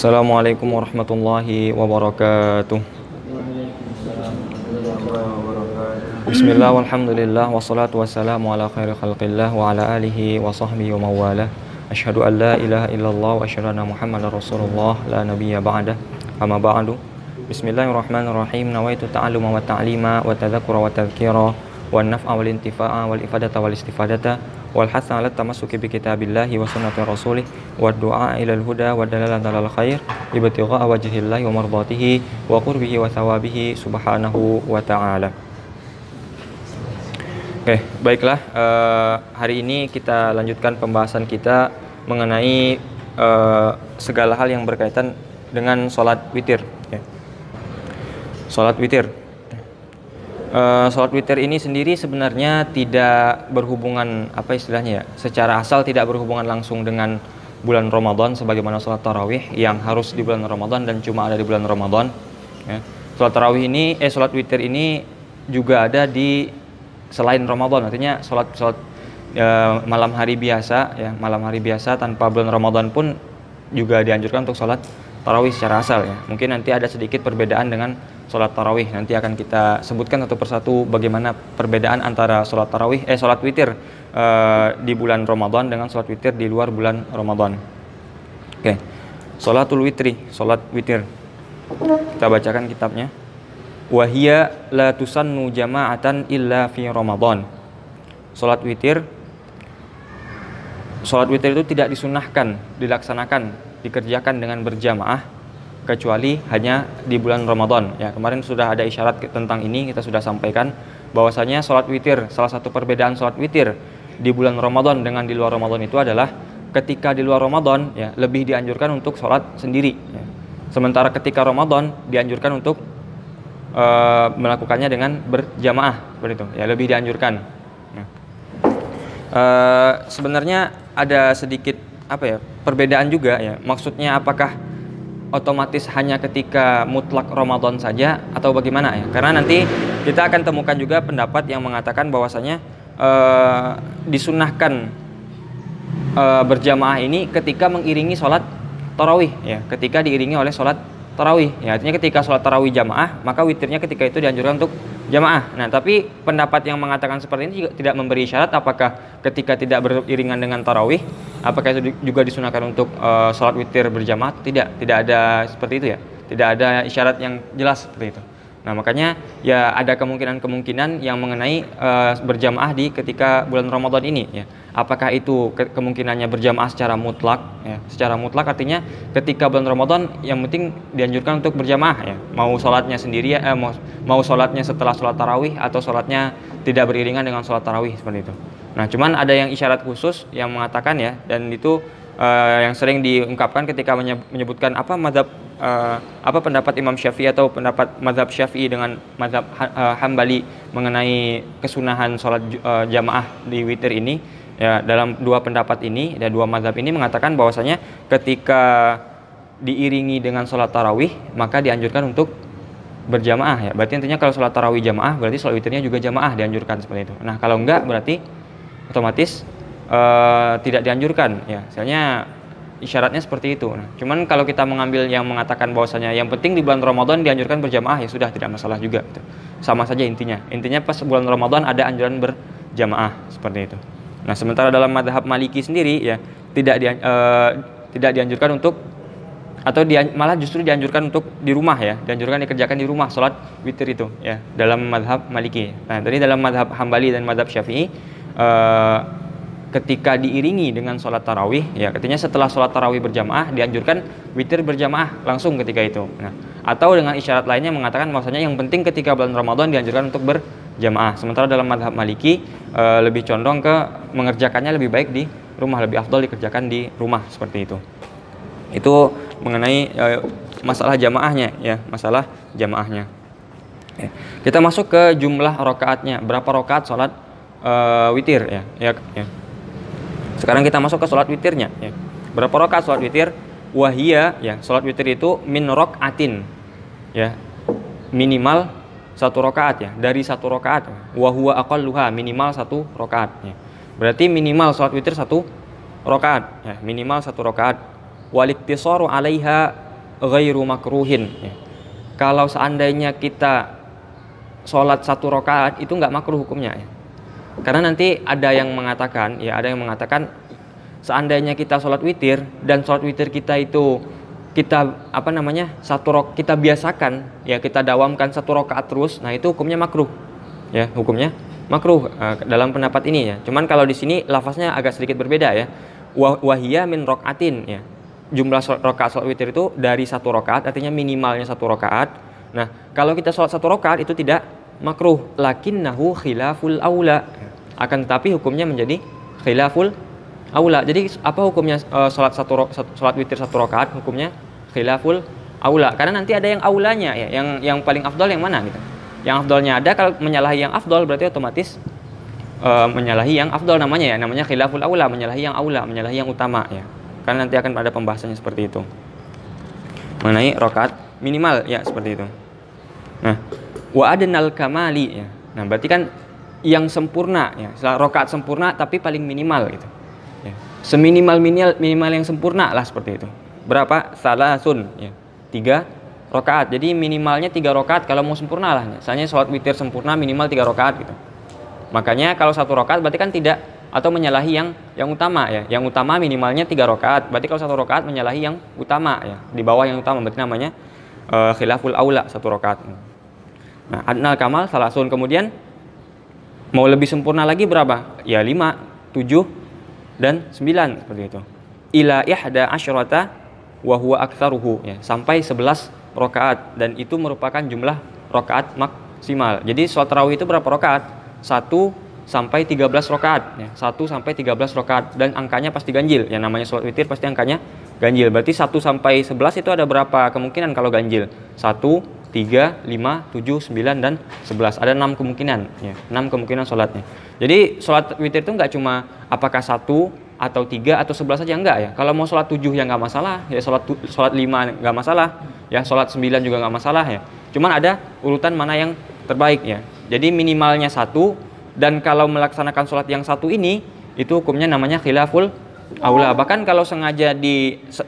Assalamualaikum warahmatullahi wabarakatuh. Bismillah walhamdulillah wassalatu wassalamu ala khairi khalqillah wa ala alihi wa sahbihi wa mawalah. Asyhadu an la ilaha illallah wa asyhadu anna Muhammadar Rasulullah la nabiyya ba'dah. Amma ba'du. Bismillahirrahmanirrahim. Nawaitu ta'alluma wa ta'lima wa tadzakkura wa tadhkira wan naf'a wal intifa'a wal ifadata wal istifadata wal hatha 'ala tamassuki bi kitabillahi wa sunnati rasulih wad du'a ila al huda wa dalalata al khair ibtigha'a wajhillahi wa mardatihi wa qurbihi wa thawabihi subhanahu wa ta'ala. Oke, baiklah, hari ini kita lanjutkan pembahasan kita mengenai segala hal yang berkaitan dengan sholat witir. Sholat witir. Sholat witir ini sendiri sebenarnya tidak berhubungan, apa istilahnya ya, secara asal tidak berhubungan langsung dengan bulan Ramadan sebagaimana sholat tarawih yang harus di bulan Ramadan dan cuma ada di bulan Ramadan. Sholat tarawih ini, sholat witir ini juga ada di selain Ramadan, artinya sholat malam hari biasa, ya, malam hari biasa tanpa bulan Ramadan pun juga dianjurkan untuk sholat tarawih secara asal, ya. Mungkin nanti ada sedikit perbedaan dengan sholat tarawih. Nanti akan kita sebutkan satu persatu bagaimana perbedaan antara sholat tarawih, sholat witir di bulan Ramadan dengan sholat witir di luar bulan Ramadan. Oke, sholatul witri, sholat witir. Kita bacakan kitabnya. Wahia la tusannu jama'atan illa fi Ramadan. Sholat witir itu tidak disunahkan, dilaksanakan, dikerjakan dengan berjamaah kecuali hanya di bulan Ramadan. Ya, kemarin sudah ada isyarat tentang ini, kita sudah sampaikan bahwasanya sholat witir, salah satu perbedaan sholat witir di bulan Ramadan dengan di luar Ramadan itu adalah ketika di luar Ramadan, ya, lebih dianjurkan untuk sholat sendiri, ya. Sementara ketika Ramadan dianjurkan untuk melakukannya dengan berjamaah, seperti itu, ya, lebih dianjurkan. Sebenarnya ada sedikit perbedaan juga, ya. Maksudnya apakah otomatis hanya ketika mutlak Ramadan saja atau bagaimana, ya? Karena nanti kita akan temukan juga pendapat yang mengatakan bahwasanya disunahkan berjamaah ini ketika mengiringi sholat tarawih, ya, ketika diiringi oleh sholat tarawih, ya, artinya ketika sholat tarawih jamaah maka witirnya ketika itu dianjurkan untuk jamaah. Nah, tapi pendapat yang mengatakan seperti ini juga tidak memberi syarat apakah ketika tidak beriringan dengan tarawih apakah itu juga disunahkan untuk sholat witir berjamaah. Tidak ada seperti itu, ya, tidak ada isyarat yang jelas seperti itu. Nah, makanya ya ada kemungkinan yang mengenai berjamaah di ketika bulan Ramadan ini, ya. Apakah itu kemungkinannya berjamaah secara mutlak, ya. Secara mutlak artinya ketika bulan Ramadan yang penting dianjurkan untuk berjamaah, ya. Mau sholatnya sendiri, mau sholatnya setelah sholat tarawih atau sholatnya tidak beriringan dengan sholat tarawih, seperti itu. Nah, cuman ada yang isyarat khusus yang mengatakan, ya, dan itu yang sering diungkapkan ketika menyebutkan pendapat Imam Syafi'i atau pendapat mazhab Syafi'i dengan mazhab Hambali mengenai kesunahan sholat jamaah di witir ini, ya. Dalam dua pendapat ini dan dua mazhab ini mengatakan bahwasanya ketika diiringi dengan sholat tarawih maka dianjurkan untuk berjamaah, ya. Berarti intinya kalau sholat tarawih jamaah berarti sholat witirnya juga jamaah dianjurkan, seperti itu. Nah, kalau enggak berarti otomatis tidak dianjurkan, ya. Misalnya isyaratnya seperti itu. Nah, cuman kalau kita mengambil yang mengatakan bahwasanya yang penting di bulan Ramadan dianjurkan berjamaah, ya sudah, tidak masalah juga, gitu. Sama saja intinya pas bulan Ramadan ada anjuran berjamaah, seperti itu. Nah, sementara dalam mazhab Maliki sendiri, ya, tidak dianjurkan untuk, atau malah justru dianjurkan untuk di rumah, ya, dianjurkan dikerjakan di rumah sholat witir itu, ya, dalam mazhab Maliki. Nah, tadi dalam mazhab Hambali dan mazhab Syafi'i ketika diiringi dengan sholat tarawih, ya, artinya setelah sholat tarawih berjamaah dianjurkan witir berjamaah langsung ketika itu. Nah, atau dengan isyarat lainnya mengatakan bahwasanya yang penting ketika bulan Ramadan dianjurkan untuk berjamaah. Sementara dalam mazhab Maliki lebih condong ke mengerjakannya lebih baik di rumah, lebih afdal dikerjakan di rumah, seperti itu. Itu mengenai masalah jamaahnya, ya, masalah jamaahnya. Ya. Kita masuk ke jumlah rakaatnya, berapa rakaat sholat witir, ya. Sekarang kita masuk ke sholat witirnya, ya. Berapa rakaat sholat witir? Wahia, ya, sholat witir itu min rakaatin, ya, minimal satu rakaat, ya, dari satu rakaat. Wahua aqalluha, minimal satu rakaat, ya. Berarti minimal sholat witir satu rakaat, ya, minimal satu rakaat. Waliktisaru alaiha ghairu makruhin. Ya. Kalau seandainya kita sholat 1 rakaat itu nggak makruh hukumnya. Ya. Karena nanti ada yang mengatakan, seandainya kita sholat witir dan sholat witir kita itu kita kita biasakan, ya kita dawamkan 1 rakaat terus, nah itu hukumnya makruh. Ya, hukumnya makruh dalam pendapat ini ya. Cuman kalau di sini lafaznya agak sedikit berbeda ya. Wahiyya min rokaatin ya. Jumlah rakaat sholat witir itu dari 1 rakaat, artinya minimalnya 1 rakaat. Nah, kalau kita sholat 1 rakaat itu tidak makruh, lakinnahu khilaful aula. Akan tetapi hukumnya menjadi khilaful aula. Jadi apa hukumnya sholat witir 1 rakaat? Hukumnya khilaful aula. Karena nanti ada yang aulanya ya, yang paling afdal yang mana gitu. Yang afdalnya ada, kalau menyalahi yang afdal berarti otomatis menyalahi yang afdal namanya khilaful aula, menyalahi yang aula, menyalahi yang utama ya. Karena nanti akan ada pembahasannya seperti itu. Mengenai rakaat minimal ya seperti itu. Nah, wa adnal kamali ya. Nah, berarti kan yang sempurna ya, rakaat sempurna tapi paling minimal gitu. Ya. Seminimal yang sempurna lah seperti itu. Berapa? Salasun ya. 3 rakaat. Jadi minimalnya 3 rakaat kalau mau sempurna lah. Misalnya sholat witir sempurna minimal 3 rakaat gitu. Makanya kalau 1 rakaat berarti kan tidak, atau menyalahi yang utama ya. Yang utama minimalnya 3 rakaat. Berarti kalau 1 rakaat menyalahi yang utama ya. Di bawah yang utama berarti namanya khilaful aula 1 rakaat. Nah, adnal kamal salasun. Kemudian mau lebih sempurna lagi berapa? Ya 5, 7 dan 9 seperti itu. Ila ihda asyrata wa huwa aktsaruhu ya, sampai 11 rakaat, dan itu merupakan jumlah rakaat maksimal. Jadi sholat tarawih itu berapa rakaat? 1 sampai 13 rakaat ya. 1 sampai 13 rakaat, dan angkanya pasti ganjil. Yang namanya sholat witir pasti angkanya ganjil. Berarti 1 sampai 11 itu ada berapa kemungkinan kalau ganjil? 1, 3, 5, 7, 9 dan 11. Ada 6 kemungkinan ya. 6 kemungkinan sholatnya. Jadi sholat witir itu enggak cuma apakah 1 atau 3 atau 11 saja, enggak ya. Kalau mau sholat 7 ya enggak masalah, ya sholat 5 enggak masalah, ya sholat 9 juga enggak masalah ya. Cuman ada urutan mana yang terbaik ya. Jadi minimalnya 1, dan kalau melaksanakan sholat yang 1 ini itu hukumnya namanya khilaful aula. Bahkan kalau sengaja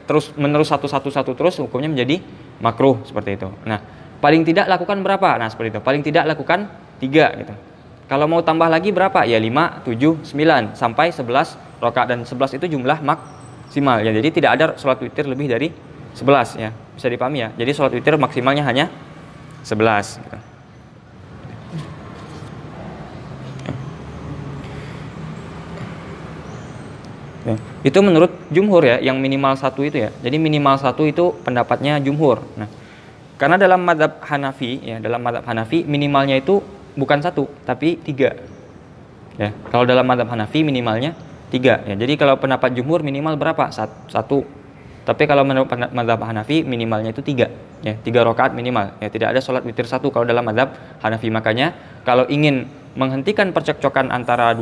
terus menerus satu terus, hukumnya menjadi makruh seperti itu. Nah, paling tidak lakukan berapa? Nah, seperti itu. Paling tidak lakukan 3 gitu. Kalau mau tambah lagi berapa? Ya 5, 7, 9 sampai 11 rakaat, dan 11 itu jumlah maksimal ya. Jadi tidak ada sholat witir lebih dari 11 ya. Bisa dipahami ya. Jadi sholat witir maksimalnya hanya 11 gitu. Ya. Itu menurut jumhur ya, yang minimal 1 itu ya. Jadi minimal 1 itu pendapatnya jumhur. Nah, karena dalam mazhab Hanafi ya, minimalnya itu bukan 1 tapi 3. Ya, kalau dalam mazhab Hanafi minimalnya 3 ya. Jadi kalau pendapat jumhur minimal berapa? 1. Tapi kalau menurut mazhab Hanafi minimalnya itu 3 ya, 3 rakaat minimal. Ya, tidak ada sholat witir 1 kalau dalam mazhab Hanafi. Makanya kalau ingin menghentikan percekcokan antara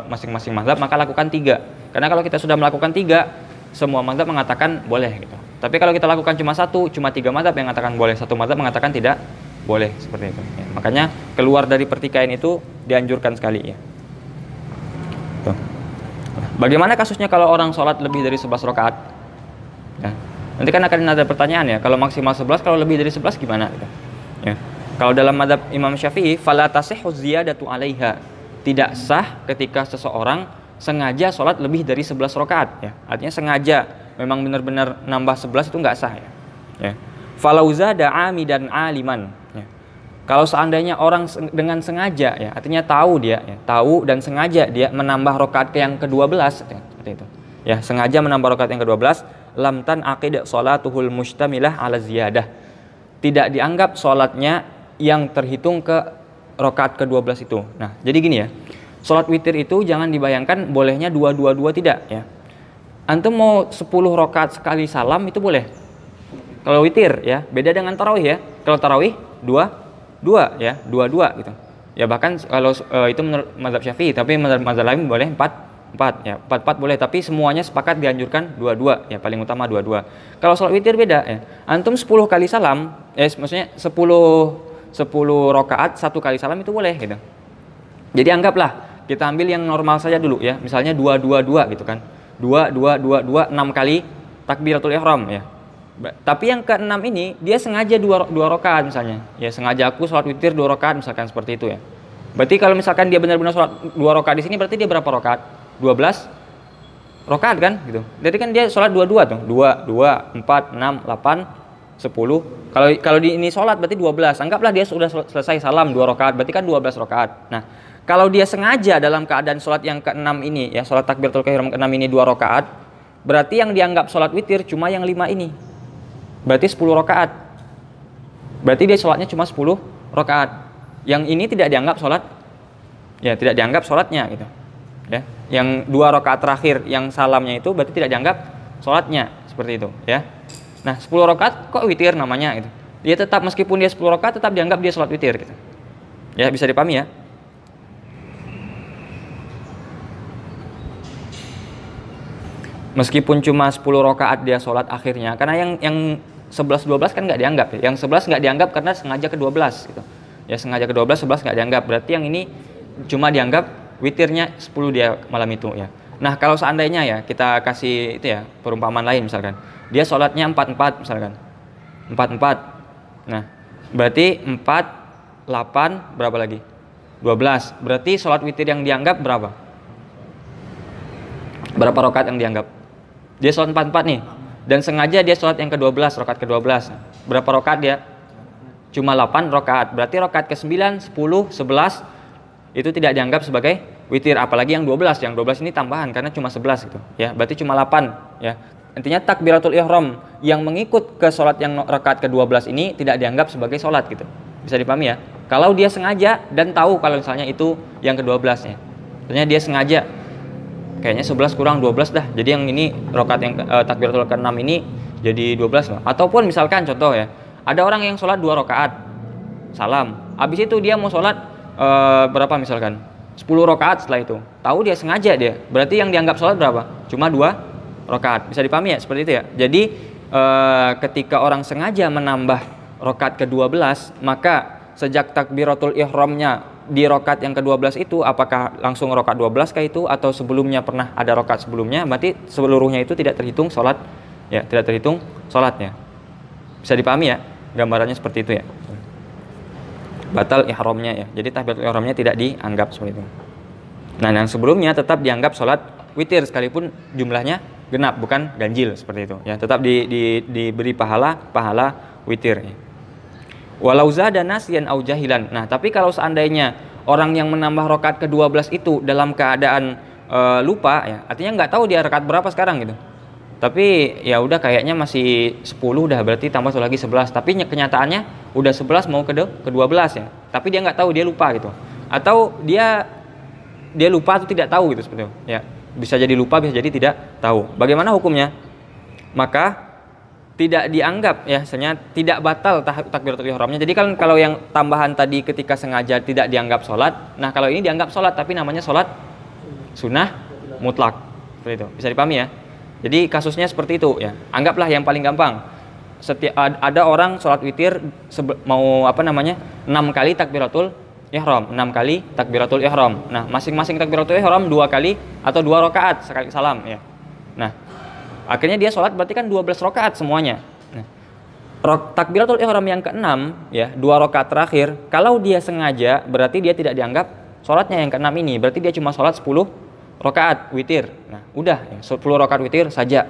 masing-masing mazhab, maka lakukan 3. Karena kalau kita sudah melakukan 3, semua mazhab mengatakan boleh gitu. Tapi kalau kita lakukan cuma 1, cuma 3 mazhab yang mengatakan boleh, 1 mazhab mengatakan tidak boleh, seperti itu ya. Makanya keluar dari pertikaian itu dianjurkan sekali ya. Tuh. Bagaimana kasusnya kalau orang sholat lebih dari 11 rakaat? Ya. Nanti kan akan ada pertanyaan ya, kalau maksimal 11, kalau lebih dari 11 gimana gitu. Ya. Kalau dalam mazhab Imam Syafi'i, fala tasihhu ziyadatu 'alaiha. Tidak sah ketika seseorang sengaja sholat lebih dari 11 rakaat ya. Artinya sengaja memang benar-benar nambah 11 itu enggak sah ya. Ya. Falau zada 'amidan 'aliman ya. Kalau seandainya orang dengan sengaja ya, artinya tahu dan sengaja dia menambah rakaat yang ke-12 ya, seperti itu. Ya, sengaja menambah rakaat yang ke-12, lam tan aqid sholatuhul mustamilah 'ala ziyadah. Tidak dianggap sholatnya yang terhitung ke rakaat ke-12 itu. Nah, jadi gini ya. Sholat witir itu jangan dibayangkan bolehnya 2-2-2, tidak ya. Antum mau 10 rakaat sekali salam itu boleh. Kalau witir ya, beda dengan tarawih ya. Kalau tarawih 2 ya, 2 gitu. Ya bahkan kalau itu menurut mazhab Syafi'i, tapi mazhab lain boleh 4 ya. 4 boleh, tapi semuanya sepakat dianjurkan 2 ya, paling utama 2. Kalau sholat witir beda ya. Antum 10 kali salam, maksudnya 10 rakaat 1 kali salam itu boleh gitu. Jadi anggaplah kita ambil yang normal saja dulu ya. Misalnya 2 gitu kan. 2 6 kali takbiratul ihram ya. Tapi yang keenam ini dia sengaja dua rakaat misalnya. Ya sengaja aku sholat witir 2 rakaat misalkan seperti itu ya. Berarti kalau misalkan dia benar-benar sholat 2 rakaat di sini berarti dia berapa rakaat? 12 rakaat kan gitu. Jadi kan dia sholat 2 tuh. 2, 4, 6, 8, 10. Kalau di ini sholat berarti 12. Anggaplah dia sudah selesai salam 2 rakaat, berarti kan 12 rakaat. Nah, kalau dia sengaja dalam keadaan sholat yang keenam ini ya, sholat takbiratul ihram keenam ini 2 rakaat, berarti yang dianggap sholat witir cuma yang 5 ini. Berarti 10 rakaat. Berarti dia sholatnya cuma 10 rakaat. Yang ini tidak dianggap sholat, ya tidak dianggap sholatnya gitu. Ya, yang 2 rakaat terakhir yang salamnya itu berarti tidak dianggap sholatnya seperti itu. Ya, nah 10 rakaat kok witir namanya gitu. Dia tetap meskipun dia 10 rakaat tetap dianggap dia sholat witir gitu. Ya bisa dipahami ya. Meskipun cuma 10 rakaat dia sholat akhirnya, karena yang 11-12 kan nggak dianggap ya. Yang 11 nggak dianggap karena sengaja ke-12 gitu. Ya sengaja ke-12, 11 nggak dianggap. Berarti yang ini cuma dianggap witirnya 10 dia malam itu ya. Nah kalau seandainya ya kita kasih itu ya perumpamaan lain misalkan. Dia sholatnya 4-4 misalkan. 4-4. Nah berarti 4, 8, berapa lagi? 12. Berarti sholat witir yang dianggap berapa? Berapa rakaat yang dianggap? Dia sholat 4-4 nih. Dan sengaja dia sholat yang ke-12, rakaat ke-12. Berapa rakaat dia? Cuma 8 rakaat. Berarti rakaat ke-9, 10, 11 itu tidak dianggap sebagai witir, apalagi yang 12. Yang 12 ini tambahan karena cuma 11 gitu. Ya, berarti cuma 8 ya. Intinya takbiratul ihram yang mengikut ke sholat yang rakaat ke-12 ini tidak dianggap sebagai sholat gitu. Bisa dipahami ya? Kalau dia sengaja dan tahu kalau misalnya itu yang ke-12 ya. Maksudnya dia sengaja kayaknya 11 kurang 12 dah. Jadi yang ini rakaat yang takbiratul ke-6 ini jadi 12 lah. Ataupun misalkan contoh ya, ada orang yang sholat 2 rakaat salam. Habis itu dia mau sholat berapa misalkan? 10 rakaat setelah itu. Tahu dia sengaja dia. Berarti yang dianggap sholat berapa? Cuma 2 rakaat. Bisa dipahami ya seperti itu ya. Jadi ketika orang sengaja menambah rakaat ke-12, maka sejak takbiratul ihramnya di rakaat yang ke-12 itu apakah langsung rakaat 12 kah itu atau sebelumnya pernah ada rakaat sebelumnya, berarti seluruhnya itu tidak terhitung sholat ya, tidak terhitung sholatnya. Bisa dipahami ya gambarannya seperti itu ya. Batal ihramnya ya. Jadi takbiratul ihramnya tidak dianggap seperti itu. Nah, yang sebelumnya tetap dianggap sholat witir sekalipun jumlahnya genap bukan ganjil seperti itu ya, tetap diberi pahala witir ya. Walau zada nasiyan au jahilan. Nah, tapi kalau seandainya orang yang menambah rakaat ke-12 itu dalam keadaan lupa ya, artinya nggak tahu dia rakaat berapa sekarang gitu. Tapi ya udah kayaknya masih 10 dah, berarti tambah satu lagi 11. Tapi kenyataannya udah 11 mau ke-12 ya. Tapi dia nggak tahu, dia lupa gitu. Atau dia lupa atau tidak tahu gitu seperti itu ya. Bisa jadi lupa, bisa jadi tidak tahu. Bagaimana hukumnya? Maka tidak dianggap ya, sebenarnya tidak batal takbiratul ihramnya. Jadi kan kalau yang tambahan tadi ketika sengaja tidak dianggap sholat, nah kalau ini dianggap sholat tapi namanya sholat sunnah mutlak seperti itu. Bisa dipahami ya. Jadi kasusnya seperti itu ya. Anggaplah yang paling gampang. Ada orang sholat witir mau 6 kali takbiratul ihram, 6 kali takbiratul ihram. Nah masing-masing takbiratul ihram 2 kali atau 2 rakaat sekali salam ya. Nah akhirnya dia sholat berarti kan 12 rakaat semuanya. Nah, takbiratul ihram yang ke-6 ya, 2 rakaat terakhir, kalau dia sengaja berarti dia tidak dianggap sholatnya yang ke-6 ini. Berarti dia cuma sholat 10 rakaat witir. Nah, udah ya, 10 rakaat witir saja.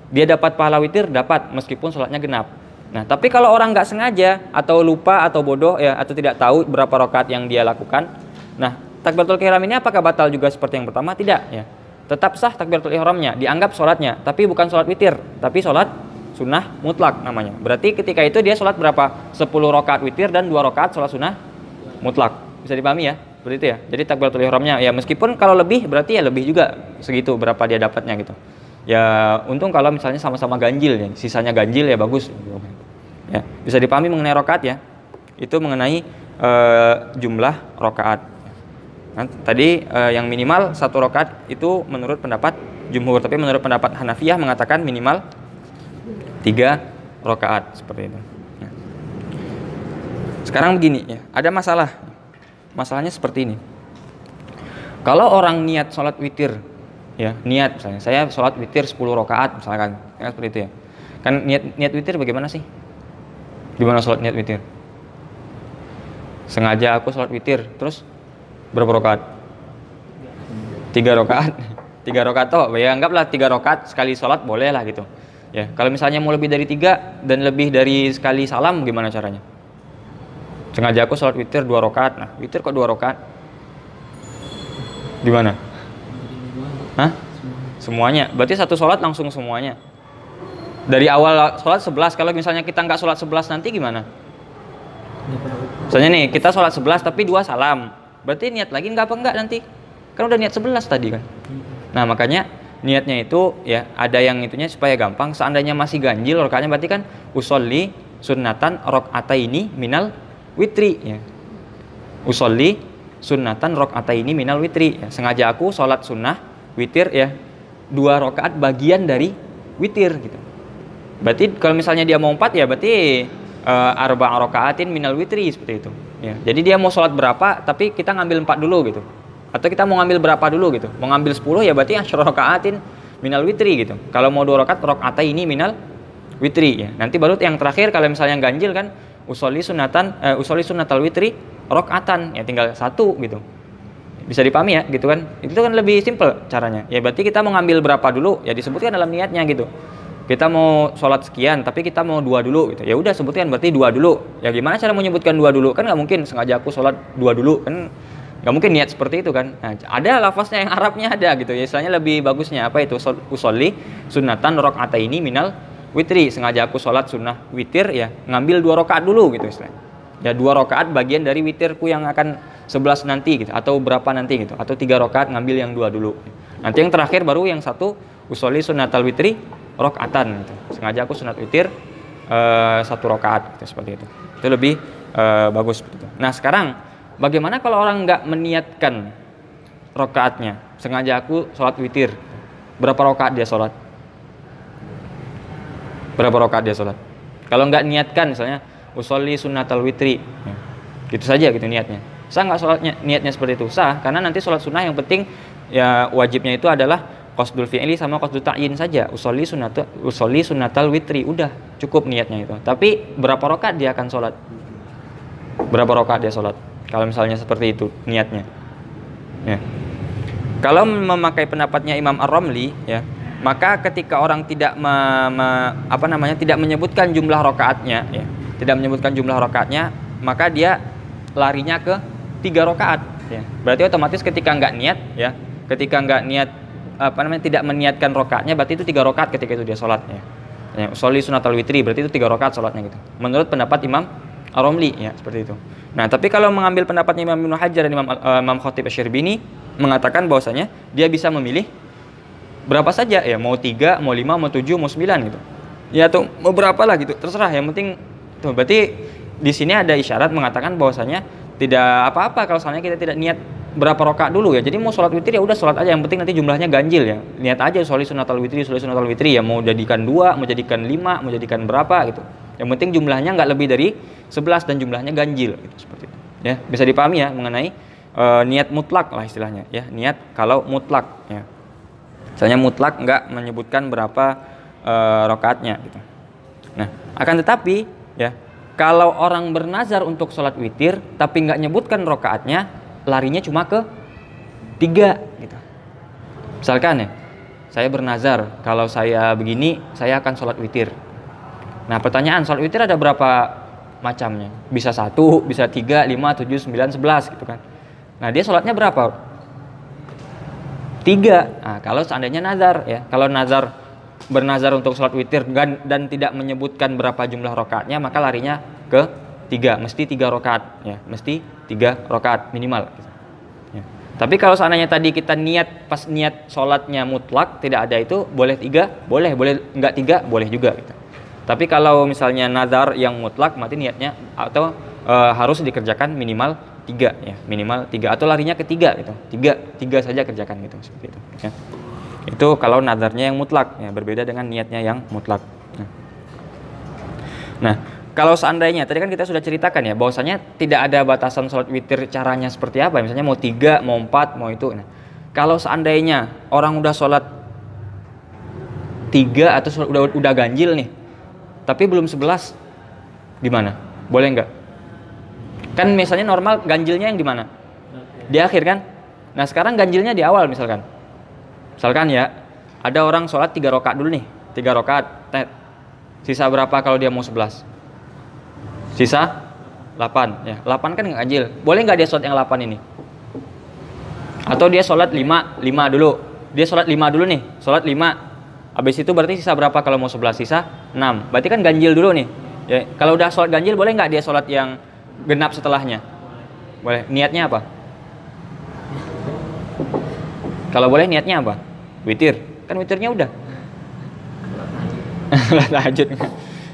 Dia dapat pahala witir, dapat meskipun sholatnya genap. Nah, tapi kalau orang nggak sengaja atau lupa atau bodoh ya, atau tidak tahu berapa rakaat yang dia lakukan, nah takbiratul ihram ini apakah batal juga seperti yang pertama? Tidak ya. Tetap sah takbiratul ihramnya, dianggap sholatnya, tapi bukan sholat witir, tapi sholat sunnah mutlak namanya. Berarti ketika itu dia sholat berapa? 10 rakaat witir dan 2 rakaat sholat sunnah mutlak. Bisa dipahami ya? Seperti itu ya. Jadi takbiratul ihramnya ya meskipun kalau lebih berarti ya lebih juga segitu berapa dia dapatnya gitu. Ya untung kalau misalnya sama-sama ganjil ya, sisanya ganjil ya bagus. Ya, bisa dipahami mengenai rakaat ya. Itu mengenai jumlah rakaat. Nah, tadi yang minimal 1 rakaat itu menurut pendapat jumhur, tapi menurut pendapat Hanafiyah mengatakan minimal 3 rakaat seperti itu. Nah. Sekarang begini ya, ada masalah. Masalahnya seperti ini. Kalau orang niat sholat witir ya, niat misalnya saya sholat witir 10 rakaat misalkan, ya seperti itu ya. Kan niat witir bagaimana sih? Gimana sholat niat witir? Sengaja aku sholat witir, terus berapa rakaat? 3 rakaat. 3 rakaat toh, ya anggaplah 3 rakaat sekali sholat boleh lah gitu. Ya, kalau misalnya mau lebih dari 3 dan lebih dari sekali salam gimana caranya? Sengaja aku sholat witir 2 rakaat. Nah, witir kok 2 rakaat? Gimana? Hah? Semuanya. Berarti satu sholat langsung semuanya. Dari awal sholat 11, kalau misalnya kita nggak sholat 11 nanti gimana? Misalnya nih, kita sholat 11 tapi 2 salam. Berarti niat lagi nggak apa enggak nanti? Kan udah niat 11 tadi kan. Nah, makanya niatnya itu ya ada yang itunya supaya gampang. Seandainya masih ganjil rakaatnya berarti kan usolli sunnatan rakaataini minal witri ya. Usolli sunnatan rakaataini minal witri ya. Sengaja aku sholat sunnah witir ya 2 rakaat bagian dari witir gitu. Berarti kalau misalnya dia mau 4 ya berarti arba' rakaatin minal witri seperti itu ya. Jadi dia mau sholat berapa tapi kita ngambil 4 dulu gitu. Atau kita mau ngambil berapa dulu gitu. Mau ngambil 10 ya berarti asyra rakaatin minal witri gitu. Kalau mau 2 rakaat rakaataini minal witri ya. Nanti baru yang terakhir kalau misalnya ganjil kan usolli sunnatal witri rakaatan ya, tinggal 1 gitu. Bisa dipahami ya gitu kan. Itu kan lebih simple caranya. Ya berarti kita mau ngambil berapa dulu ya disebutkan dalam niatnya gitu. Kita mau sholat sekian tapi kita mau 2 dulu gitu. Ya udah sebutkan berarti 2 dulu. Ya gimana cara menyebutkan 2 dulu? Kan nggak mungkin sengaja aku sholat 2 dulu kan. Nggak mungkin niat seperti itu kan. Nah, ada lafaznya yang Arabnya ada gitu ya. Istilahnya lebih bagusnya apa itu? Usolli sunnatan rakaataini minal witri. Sengaja aku sholat sunnah witir ya, ngambil 2 rakaat dulu gitu istilahnya. Ya 2 rakaat bagian dari witirku yang akan 11 nanti gitu atau berapa nanti gitu. Atau 3 rakaat ngambil yang 2 dulu. Nanti yang terakhir baru yang 1 usolli sunnatal witri rakaatan gitu. Sengaja aku sunat witir 1 rakaat gitu, seperti itu. Itu lebih bagus gitu. Nah, sekarang bagaimana kalau orang nggak meniatkan rakaatnya? Sengaja aku sholat witir. Berapa rakaat dia sholat? Berapa rakaat dia sholat? Kalau nggak niatkan misalnya usolli sunnatal witri. Ya, gitu saja gitu niatnya. Sah nggak sholatnya? Niatnya seperti itu? Sah, karena nanti sholat sunnah yang penting ya wajibnya itu adalah qasdul fi'li sama qasdul ta'yin saja. Usolli sunnatal witri. Udah cukup niatnya itu. Tapi berapa rakaat dia akan sholat? Berapa rakaat dia sholat? Kalau misalnya seperti itu niatnya, ya. Kalau memakai pendapatnya Imam Ar-Ramli, ya, maka ketika orang tidak tidak menyebutkan jumlah rakaatnya, ya, tidak menyebutkan jumlah rakaatnya, maka dia larinya ke 3 rakaat, ya. Berarti otomatis ketika nggak niat, ya, ketika nggak niat tidak meniatkan rakaatnya, berarti itu 3 rakaat ketika itu dia sholat, ya. Ya, sholli sunnatal witri berarti itu 3 rakaat sholatnya gitu. Menurut pendapat Imam Ar-Ramli ya seperti itu. Nah, tapi kalau mengambil pendapatnya Imam Ibnu Hajar dan Imam Khatib Asy-Syirbini mengatakan bahwasanya dia bisa memilih berapa saja ya, mau 3, mau 5, mau 7, mau 9 gitu. Ya atau mau berapa lah gitu, terserah, yang penting tuh. Berarti di sini ada isyarat mengatakan bahwasanya tidak apa-apa kalau misalnya kita tidak niat berapa rakaat dulu ya. Jadi mau sholat witir ya udah sholat aja, yang penting nanti jumlahnya ganjil ya. Niat aja sholli sunnatal witri ya, mau jadikan 2, mau jadikan 5, mau jadikan berapa gitu. Yang penting jumlahnya nggak lebih dari 11 dan jumlahnya ganjil gitu, seperti itu. Ya, bisa dipahami ya mengenai niat mutlak lah istilahnya ya. Niat kalau mutlak ya. Misalnya mutlak nggak menyebutkan berapa rakaatnya gitu. Nah, akan tetapi ya, kalau orang bernazar untuk sholat witir tapi nggak nyebutkan rakaatnya, larinya cuma ke 3 gitu. Misalkan ya, saya bernazar kalau saya begini saya akan sholat witir. Nah, pertanyaan, sholat witir ada berapa macamnya? Bisa 1, bisa 3, 5, 7, 9, 11 gitu kan. Nah, dia sholatnya berapa? 3. Nah, kalau seandainya nazar ya, kalau bernazar untuk sholat witir dan tidak menyebutkan berapa jumlah rakaatnya, maka larinya ke 3, mesti 3 rakaat ya, mesti 3 rakaat minimal gitu. Ya. Tapi kalau seandainya tadi kita pas niat sholatnya mutlak tidak ada itu, boleh 3, boleh enggak 3, boleh juga gitu. Tapi kalau misalnya nazar yang mutlak, mati niatnya atau harus dikerjakan minimal 3 ya, minimal 3 atau larinya ke 3 gitu. 3 saja kerjakan gitu, seperti itu ya. Itu kalau nazarnya yang mutlak ya, berbeda dengan niatnya yang mutlak. Nah, kalau seandainya tadi kan kita sudah ceritakan ya bahwasanya tidak ada batasan sholat witir caranya seperti apa, misalnya mau 3, mau 4, mau itu. Nah, kalau seandainya orang udah sholat 3 atau udah ganjil nih, tapi belum 11, gimana? Boleh nggak? Kan misalnya normal ganjilnya yang di mana? Di akhir kan? Nah sekarang ganjilnya di awal misalkan. Misalkan ya, ada orang sholat 3 rakaat dulu nih, 3 rakaat. Sisa berapa kalau dia mau 11? Sisa 8 ya. 8 kan nggak ganjil. Boleh nggak dia sholat yang 8 ini? Atau dia sholat 5 dulu. Dia sholat 5 dulu nih, sholat 5. Habis itu berarti sisa berapa kalau mau 11? Sisa 6. Berarti kan ganjil dulu nih. Ya, kalau udah sholat ganjil boleh nggak dia sholat yang genap setelahnya? Boleh. Niatnya apa? Kalau boleh niatnya apa? Witir. Kan witirnya udah. Tahajud.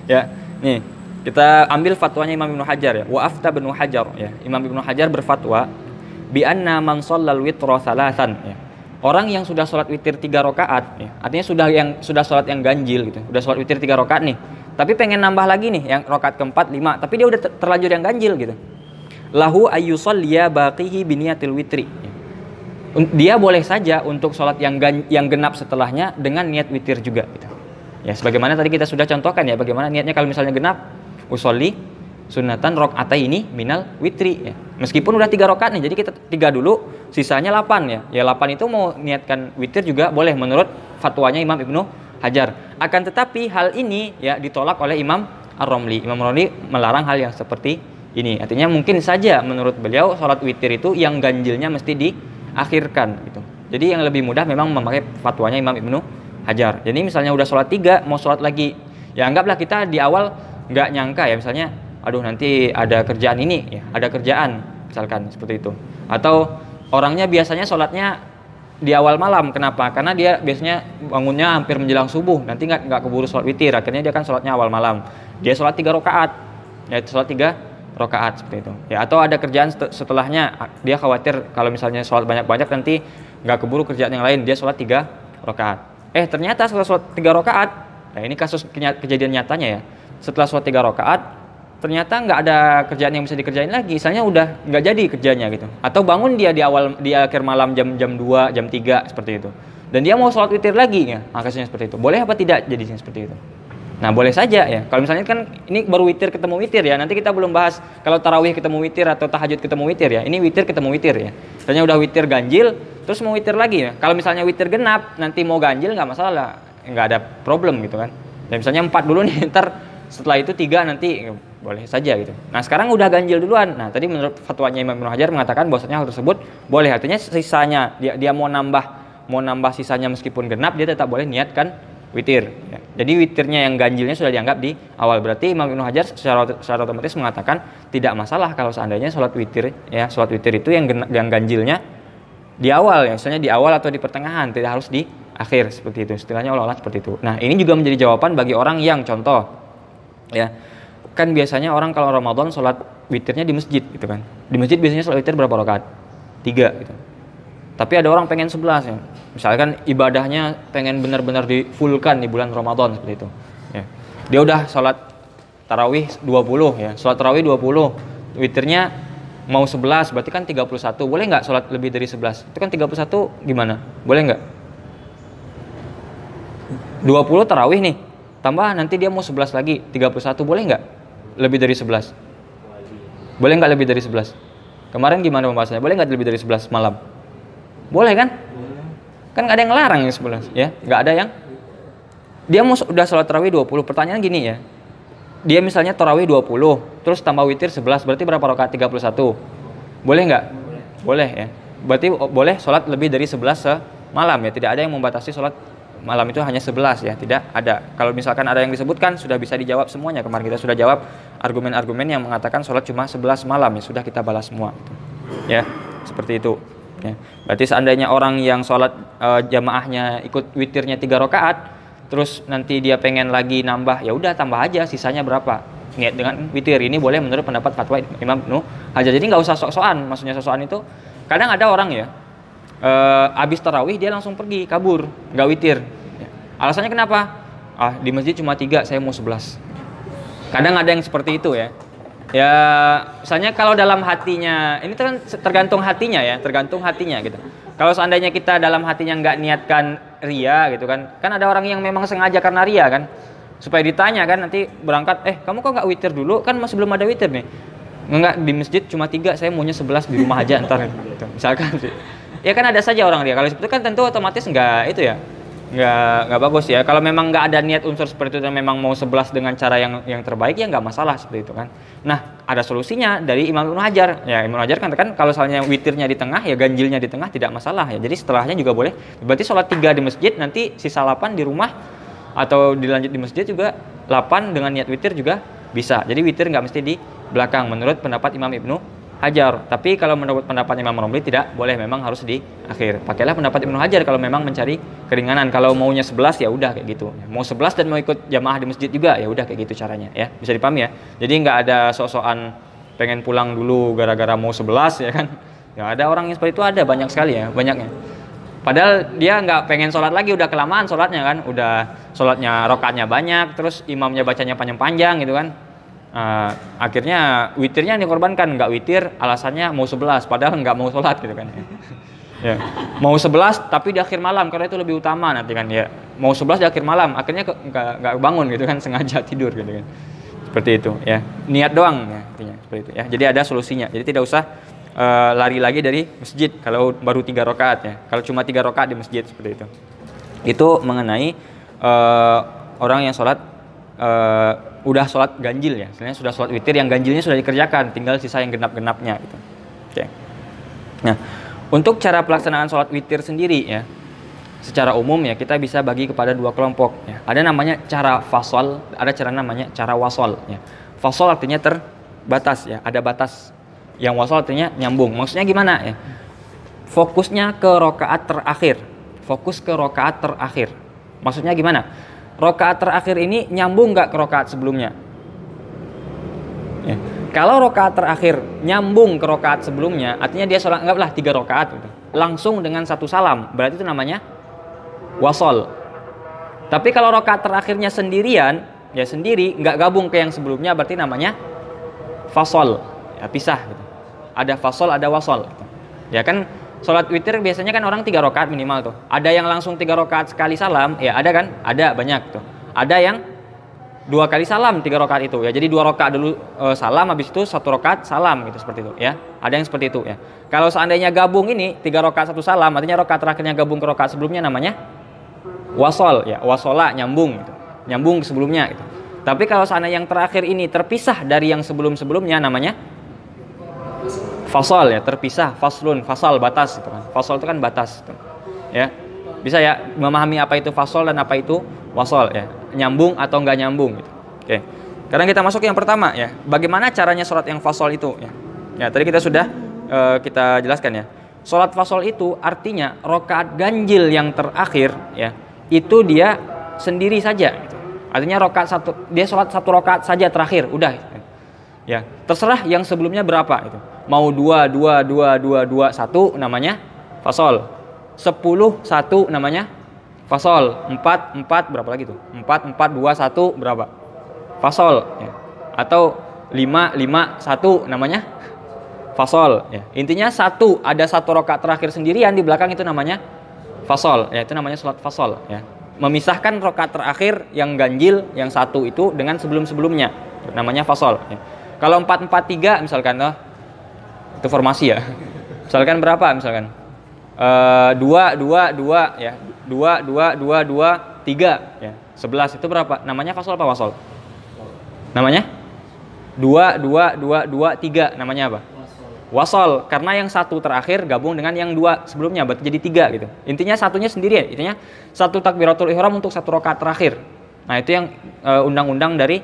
Ya, nih kita ambil fatwanya Imam Ibnu Hajar ya. Wa afta Ibnu Hajar ya. Imam Ibnu Hajar berfatwa bi anna man shallal witra salasan ya. Orang yang sudah sholat witir 3 rakaat ya, artinya sudah sholat yang ganjil gitu. Udah sholat witir 3 rakaat nih. Tapi pengen nambah lagi nih yang rakaat keempat 5, tapi dia udah terlanjur yang ganjil gitu. Lahu ayyusalliya baqihi biniyatil witri. Dia boleh saja untuk sholat yang genap setelahnya dengan niat witir juga gitu. Ya sebagaimana tadi kita sudah contohkan ya, bagaimana niatnya kalau misalnya genap, usolli sunatan rakaataini minal witri ya. Meskipun udah 3 rakaat nih, jadi kita 3 dulu, sisanya 8 ya. Ya 8 itu mau niatkan witir juga boleh menurut fatwanya Imam Ibnu Hajar. Akan tetapi hal ini ya ditolak oleh Imam Ar-Romli. Imam Ar-Romli melarang hal yang seperti ini. Artinya mungkin saja menurut beliau sholat witir itu yang ganjilnya mesti diakhirkan gitu. Jadi yang lebih mudah memang memakai fatwanya Imam Ibnu Hajar. Jadi misalnya udah sholat 3, mau sholat lagi, ya anggaplah kita di awal nggak nyangka ya, misalnya aduh nanti ada kerjaan ini ya, ada kerjaan misalkan seperti itu. Atau orangnya biasanya sholatnya di awal malam, kenapa? Karena dia biasanya bangunnya hampir menjelang subuh, nanti nggak keburu sholat witir, akhirnya dia kan sholatnya awal malam. Dia sholat 3 rakaat, ya sholat 3 rakaat seperti itu. Ya atau ada kerjaan setelahnya, dia khawatir kalau misalnya sholat banyak-banyak nanti nggak keburu kerjaan yang lain, dia sholat 3 rakaat. Ternyata setelah sholat 3 rakaat, nah ini kasus kejadian nyatanya ya. Setelah sholat 3 rakaat, ternyata nggak ada kerjaan yang bisa dikerjain lagi, misalnya udah nggak jadi kerjanya gitu. Atau bangun dia di akhir malam jam 2, jam 3 seperti itu. Dan dia mau sholat witir lagi ya, kasusnya seperti itu. Boleh apa tidak jadinya seperti itu? Nah boleh saja ya. Kalau misalnya kan ini baru witir ketemu witir ya. Nanti kita belum bahas kalau tarawih ketemu witir atau tahajud ketemu witir ya. Ini witir ketemu witir ya. Misalnya udah witir ganjil, terus mau witir lagi ya. Kalau misalnya witir genap, nanti mau ganjil nggak masalah, nggak ada problem gitu kan. Dan misalnya 4 dulu nih, ntar setelah itu 3 nanti boleh saja gitu. Nah sekarang udah ganjil duluan. Nah tadi menurut fatwanya Imam Ibnu Hajar mengatakan bahwasanya hal tersebut boleh, artinya sisanya dia mau nambah sisanya meskipun genap, dia tetap boleh niatkan witir ya. Jadi witirnya yang ganjilnya sudah dianggap di awal, berarti Imam Ibnu Hajar secara otomatis mengatakan tidak masalah kalau seandainya sholat witir ya, sholat witir itu yang ganjilnya di awal ya, misalnya di awal atau di pertengahan, tidak harus di akhir seperti itu. Istilahnya olah-olah seperti itu. Nah ini juga menjadi jawaban bagi orang yang contoh ya, kan biasanya orang kalau Ramadan sholat witirnya di masjid gitu kan. Di masjid biasanya sholat witir berapa rakaat? 3 gitu. Tapi ada orang pengen 11 ya. Misalkan ibadahnya pengen benar-benar di-fullkan di bulan Ramadan seperti itu. Ya. Dia udah sholat tarawih 20 ya. Sholat tarawih 20, witirnya mau 11, berarti kan 31. Boleh nggak sholat lebih dari 11? Itu kan 31 gimana? Boleh nggak? 20 tarawih nih. Tambah nanti dia mau 11 lagi, 31, boleh nggak? Lebih dari 11? Boleh nggak lebih dari 11? Kemarin gimana pembahasannya? Boleh nggak lebih dari 11 malam? Boleh kan? Kan nggak ada yang ngelarang ya 11 ya? Nggak ada yang. Dia mau udah sholat tarawih 20, pertanyaan gini ya. Dia misalnya tarawih 20, terus tambah witir 11, berarti berapa rakaat? 31. Boleh nggak? Boleh ya. Berarti boleh sholat lebih dari 11 semalam ya. Tidak ada yang membatasi sholat malam itu hanya 11 ya, tidak ada. Kalau misalkan ada yang disebutkan sudah bisa dijawab semuanya. Kemarin kita sudah jawab argumen-argumen yang mengatakan sholat cuma 11 malam ya, sudah kita balas semua ya, seperti itu ya. Berarti seandainya orang yang sholat jamaahnya ikut witirnya 3 rakaat, terus nanti dia pengen lagi nambah, ya udah tambah aja, sisanya berapa niat dengan witir. Ini boleh menurut pendapat fatwa Imam Ibnu Hajar. Jadi nggak usah sok-sokan. Maksudnya sok-sokan itu kadang ada orang ya, habis tarawih dia langsung pergi, kabur, nggak witir ya. Alasannya kenapa? Di masjid cuma 3, saya mau 11. Kadang ada yang seperti itu ya. Ya misalnya kalau dalam hatinya, ini kan tergantung hatinya ya, tergantung hatinya gitu. Kalau seandainya kita dalam hatinya nggak niatkan ria gitu kan ada orang yang memang sengaja karena ria kan. Supaya ditanya kan nanti berangkat, kamu kok nggak witir dulu? Kan masih belum ada witir nih. Enggak, di masjid cuma 3, saya maunya 11 di rumah aja ntar gitu. Misalkan sih. Ya kan ada saja orang dia. Kalau seperti itu kan tentu otomatis nggak itu ya. Nggak bagus ya. Kalau memang nggak ada niat unsur seperti itu dan memang mau 11 dengan cara yang terbaik ya nggak masalah seperti itu kan. Nah, ada solusinya dari Imam Ibnu Hajar. Ya, Ibnu Hajar kan kalau misalnya witirnya di tengah ya ganjilnya di tengah tidak masalah ya. Jadi setelahnya juga boleh. Berarti sholat 3 di masjid, nanti sisa 8 di rumah atau dilanjut di masjid juga 8 dengan niat witir juga bisa. Jadi witir nggak mesti di belakang menurut pendapat Imam Ibnu Hajar. Tapi kalau menurut pendapat Imam Romli tidak boleh, memang harus di akhir. Pakailah pendapat Ibnu Hajar kalau memang mencari keringanan. Kalau maunya 11 ya udah kayak gitu. Mau 11 dan mau ikut jamaah di masjid juga ya udah kayak gitu caranya ya. Bisa dipahami ya. Jadi nggak ada sok-sokan pengen pulang dulu gara-gara mau 11 ya kan. Ya ada orang yang seperti itu, ada banyak sekali ya, banyaknya. Padahal dia nggak pengen sholat lagi, udah kelamaan sholatnya kan, udah sholatnya rakaatnya banyak, terus imamnya bacanya panjang-panjang gitu kan. Akhirnya witirnya dikorbankan, nggak witir alasannya mau 11 padahal nggak mau sholat gitu kan ya. Mau 11 tapi di akhir malam karena itu lebih utama nanti kan ya, mau 11 di akhir malam akhirnya nggak bangun gitu kan, sengaja tidur gitu kan, seperti itu ya, niat doang ya artinya seperti itu ya. Jadi ada solusinya, jadi tidak usah lari lagi dari masjid kalau baru 3 rakaat ya, kalau cuma 3 rakaat di masjid seperti itu mengenai orang yang sholat udah sholat ganjil ya, sebenarnya sudah sholat witir yang ganjilnya sudah dikerjakan, tinggal sisa yang genap-genapnya gitu. Oke. Nah, untuk cara pelaksanaan sholat witir sendiri ya, secara umum ya kita bisa bagi kepada 2 kelompok ya. Ada namanya cara fasol, ada cara namanya cara wasol ya. Fasol artinya terbatas ya, ada batas. Yang wasol artinya nyambung. Maksudnya gimana ya? Fokusnya ke rakaat terakhir. Fokus ke rakaat terakhir. Maksudnya gimana? Rakaat terakhir ini nyambung nggak ke rakaat sebelumnya? Ya. Kalau rakaat terakhir nyambung ke rakaat sebelumnya, artinya dia sholat anggaplah 3 rakaat gitu, langsung dengan 1 salam, berarti itu namanya wasol. Tapi kalau rakaat terakhirnya sendirian, ya sendiri, nggak gabung ke yang sebelumnya, berarti namanya fasol, ya pisah gitu. Ada fasol, ada wasol. Gitu. Ya kan. Sholat witir biasanya kan orang 3 rakaat minimal tuh. Ada yang langsung 3 rakaat sekali salam, ya ada kan? Ada banyak tuh. Ada yang 2 kali salam 3 rakaat itu ya. Jadi 2 rakaat dulu salam, habis itu 1 rakaat salam gitu, seperti itu ya. Ada yang seperti itu ya. Kalau seandainya gabung ini 3 rakaat 1 salam, artinya rakaat terakhirnya gabung ke rakaat sebelumnya, namanya wasol ya. Wasola nyambung gitu. Nyambung sebelumnya gitu. Tapi kalau seandainya yang terakhir ini terpisah dari yang sebelum-sebelumnya, namanya fasol ya, terpisah, faslun, fasal, batas gitu kan. Fasol itu kan batas gitu. Ya. Bisa ya memahami apa itu fasol dan apa itu wasol ya. Nyambung atau enggak nyambung gitu. Oke. Sekarang kita masuk yang pertama ya. Bagaimana caranya sholat yang fasol itu ya. Ya, tadi kita sudah kita jelaskan ya. Sholat fasol itu artinya rakaat ganjil yang terakhir ya. Itu dia sendiri saja gitu. Artinya rakaat dia sholat 1 rakaat saja terakhir, udah. Ya, terserah yang sebelumnya berapa itu. Mau 2, 2, 2, 2, 2, 1 namanya fasol. 10, 1 namanya fasol. 4, 4 berapa lagi tuh? 4, 4, 2, 1 berapa? Fasol ya. Atau 5, 5, 1 namanya fasol ya. Intinya ada 1 rakaat terakhir sendirian di belakang, itu namanya fasol ya. Itu namanya sholat fasol ya. Memisahkan rakaat terakhir yang ganjil yang 1 itu dengan sebelum-sebelumnya, namanya fasol ya. Kalau 4, 4, 3 misalkan itu formasi ya. Misalkan berapa misalkan? 2, 2, 2 ya. 2, 2, 2, 2, 3 ya. 11 itu berapa? Namanya fasol apa wasol? Namanya? 2, 2, 2, 2, 3 namanya apa? Wasol. Karena yang 1 terakhir gabung dengan yang 2 sebelumnya, berarti jadi 3 gitu. Intinya satunya sendiri ya. Intinya 1 takbiratul ihram untuk 1 rakaat terakhir. Nah, itu yang undang-undang dari